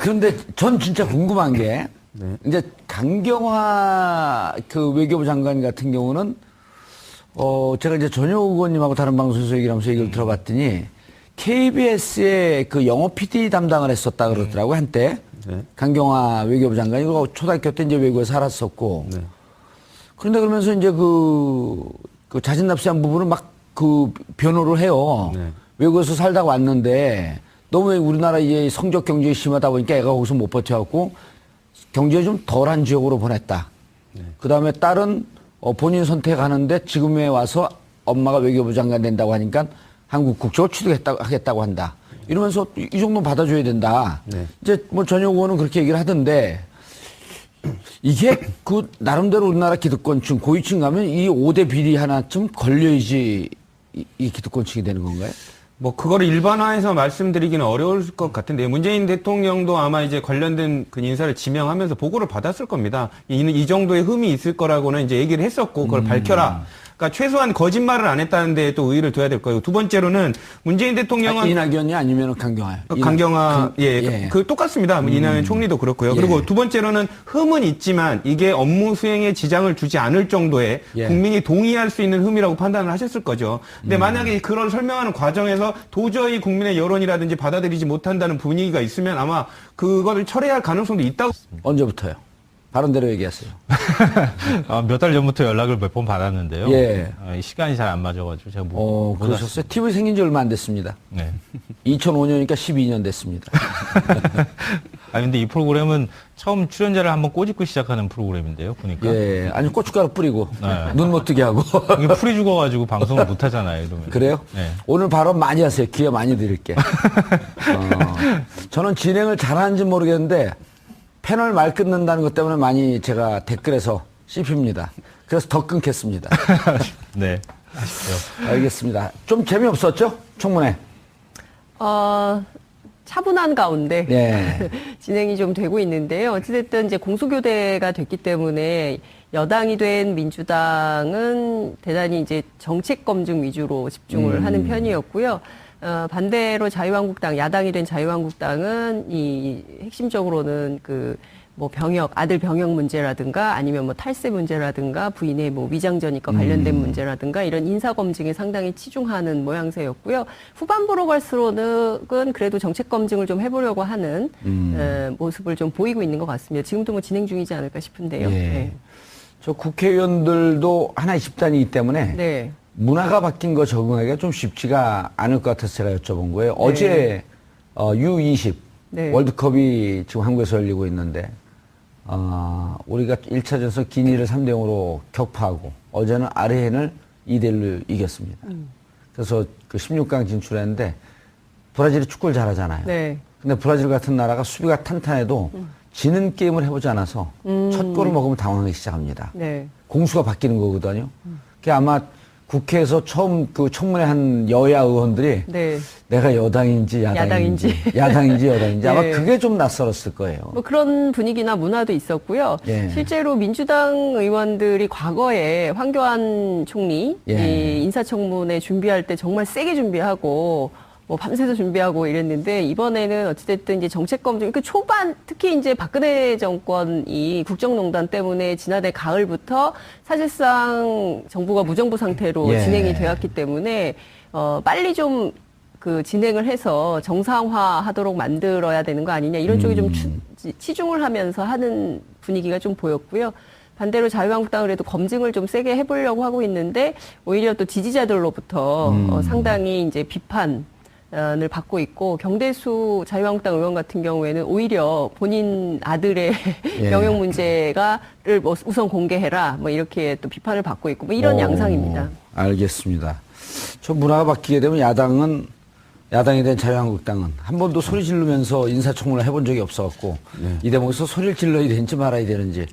그런데 전 진짜 궁금한 게, 이제 강경화 그 외교부 장관 같은 경우는, 제가 이제 전효 의원님하고 다른 방송에서 얘기를 하면서 얘기를 들어봤더니, KBS의 그 영어 PD 담당을 했었다 그러더라고요, 한때. 네. 강경화 외교부 장관이 그 초등학교 때 이제 외국에 살았었고. 네. 그런데 그러면서 이제 그 자진 납세한 부분을 막 그 변호를 해요. 네. 외국에서 외국에서 살다가 왔는데 너무 우리나라 이제 성적 경쟁이 심하다 보니까 애가 거기서 못 버텨갖고 경제가 좀 덜한 지역으로 보냈다. 그 다음에 딸은 본인 선택하는데 지금에 와서 엄마가 외교부 장관 된다고 하니까 한국 국적을 취득하겠다고 한다. 이러면서 이 정도는 받아줘야 된다. 네. 이제 뭐 전효 의원은 그렇게 얘기를 하던데 이게 그 나름대로 우리나라 기득권층 고위층 가면 이 5대 비리 하나쯤 걸려야지 이 기득권층이 되는 건가요? 뭐 그거를 일반화해서 말씀드리기는 어려울 것 같은데 문재인 대통령도 아마 이제 관련된 그 인사를 지명하면서 보고를 받았을 겁니다. 이 정도의 흠이 있을 거라고는 이제 얘기를 했었고 그걸 밝혀라. 그러니까 최소한 거짓말을 안 했다는데 또 의의를 둬야 될 거예요. 두 번째로는 문재인 대통령은 이낙연이 아니면 강경화요? 강경화, 그 똑같습니다. 이낙연 총리도 그렇고요. 그리고 두 번째로는 흠은 있지만 이게 업무 수행에 지장을 주지 않을 정도의 국민이 동의할 수 있는 흠이라고 판단을 하셨을 거죠. 근데 만약에 그런 설명하는 과정에서 도저히 국민의 여론이라든지 받아들이지 못한다는 분위기가 있으면 아마 그거를 철회할 가능성도 있다고. 언제부터요? 바른대로 얘기하세요. 몇 달 전부터 연락을 몇 번 받았는데요. 예. 시간이 잘 안 맞아가지고 제가 못 그러셨어요? TV 생긴 지 얼마 안 됐습니다. 네. 2005년이니까 12년 됐습니다. 근데 이 프로그램은 처음 출연자를 한번 꼬집고 시작하는 프로그램인데요, 보니까. 예, 아니 고춧가루 뿌리고 네. 눈 못 뜨게 하고. 이게 풀이 죽어가지고 방송을 못 하잖아요, 이러면. 그래요? 네. 오늘 발언 많이 하세요. 기회 많이 드릴게. 저는 진행을 잘하는지 모르겠는데 패널 말 끊는다는 것 때문에 많이 제가 댓글에서 씹힙니다. 그래서 더 끊겠습니다. 네. 아쉽죠. 알겠습니다. 좀 재미없었죠? 청문회. 차분한 가운데 네. 진행이 좀 되고 있는데요. 어찌됐든 이제 공소교대가 됐기 때문에 여당이 된 민주당은 대단히 이제 정책 검증 위주로 집중을 하는 편이었고요. 반대로 자유한국당, 야당이 된 자유한국당은 이 핵심적으로는 뭐 아들 병역 문제라든가 아니면 뭐 탈세 문제라든가 부인의 뭐 위장전입과 관련된 문제라든가 이런 인사 검증에 상당히 치중하는 모양새였고요. 후반부로 갈수록은 그래도 정책 검증을 좀 해보려고 하는 모습을 좀 보이고 있는 것 같습니다. 지금도 뭐 진행 중이지 않을까 싶은데요. 예. 네. 저 국회의원들도 하나의 집단이기 때문에 네. 문화가 바뀐 거 적응하기가 좀 쉽지가 않을 것 같아서 제가 여쭤본 거예요. 어제 U20 네. 월드컵이 지금 한국에서 열리고 있는데 우리가 1차전에서 기니를 3대 0으로 격파하고 어제는 아르헨을 2대 1로 이겼습니다. 그래서 그 16강 진출했는데 브라질이 축구를 잘하잖아요. 네. 근데 브라질 같은 나라가 수비가 탄탄해도 지는 게임을 해보지 않아서 첫 골을 먹으면 당황하기 시작합니다. 네. 공수가 바뀌는 거거든요. 그게 아마 국회에서 처음 그 청문회 한 여야 의원들이 네. 내가 여당인지 야당인지 여당인지 아마 네. 그게 좀 낯설었을 거예요. 뭐 그런 분위기나 문화도 있었고요. 예. 실제로 민주당 의원들이 과거에 황교안 총리 예. 이 인사청문회 준비할 때 정말 세게 준비하고 뭐 밤새서 준비하고 이랬는데 이번에는 어찌됐든 이제 정책 검증 그 초반 특히 이제 박근혜 정권이 국정농단 때문에 지난해 가을부터 사실상 정부가 무정부 상태로 예. 진행이 되었기 때문에 빨리 좀 그 진행을 해서 정상화하도록 만들어야 되는 거 아니냐 이런 쪽에 좀 치중을 하면서 하는 분위기가 좀 보였고요. 반대로 자유한국당은 그래도 검증을 좀 세게 해보려고 하고 있는데 오히려 또 지지자들로부터 상당히 이제 비판 을 받고 있고 경대수 자유한국당 의원 같은 경우에는 오히려 본인 아들의 예. 영역 문제가를 뭐 우선 공개해라 뭐 이렇게 또 비판을 받고 있고 뭐 이런 양상입니다. 알겠습니다. 저 문화가 바뀌게 되면 야당이 된 자유한국당은 한 번도 소리 지르면서 인사청문회 해본 적이 없어갖고 이 대목에서 소리를 질러야 되는지 말아야 되는지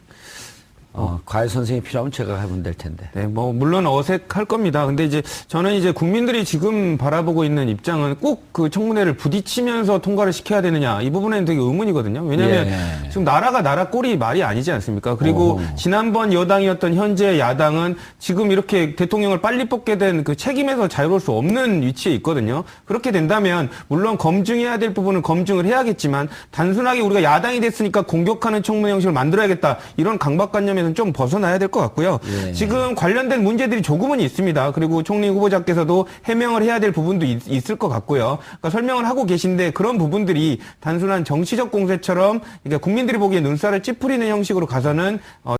과외 선생님이 필요하면 제가 해보면 될 텐데. 네, 뭐 물론 어색할 겁니다. 근데 이제 저는 이제 국민들이 지금 바라보고 있는 입장은 꼭 그 청문회를 부딪히면서 통과를 시켜야 되느냐 이 부분에는 되게 의문이거든요. 왜냐하면 예. 지금 나라가 나라 꼴이 말이 아니지 않습니까? 그리고 지난번 여당이었던 현재 야당은 지금 이렇게 대통령을 빨리 뽑게 된 그 책임에서 자유로울 수 없는 위치에 있거든요. 그렇게 된다면 물론 검증해야 될 부분은 검증을 해야겠지만 단순하게 우리가 야당이 됐으니까 공격하는 청문회 형식을 만들어야겠다 이런 강박관념에서는 좀 벗어나야 될 것 같고요. 예. 지금 관련된 문제들이 조금은 있습니다. 그리고 총리 후보자께서도 해명을 해야 될 부분도 있을 것 같고요. 그러니까 설명을 하고 계신데 그런 부분들이 단순한 정치적 공세처럼 그러니까 국민들이 보기에 눈살을 찌푸리는 형식으로 가서는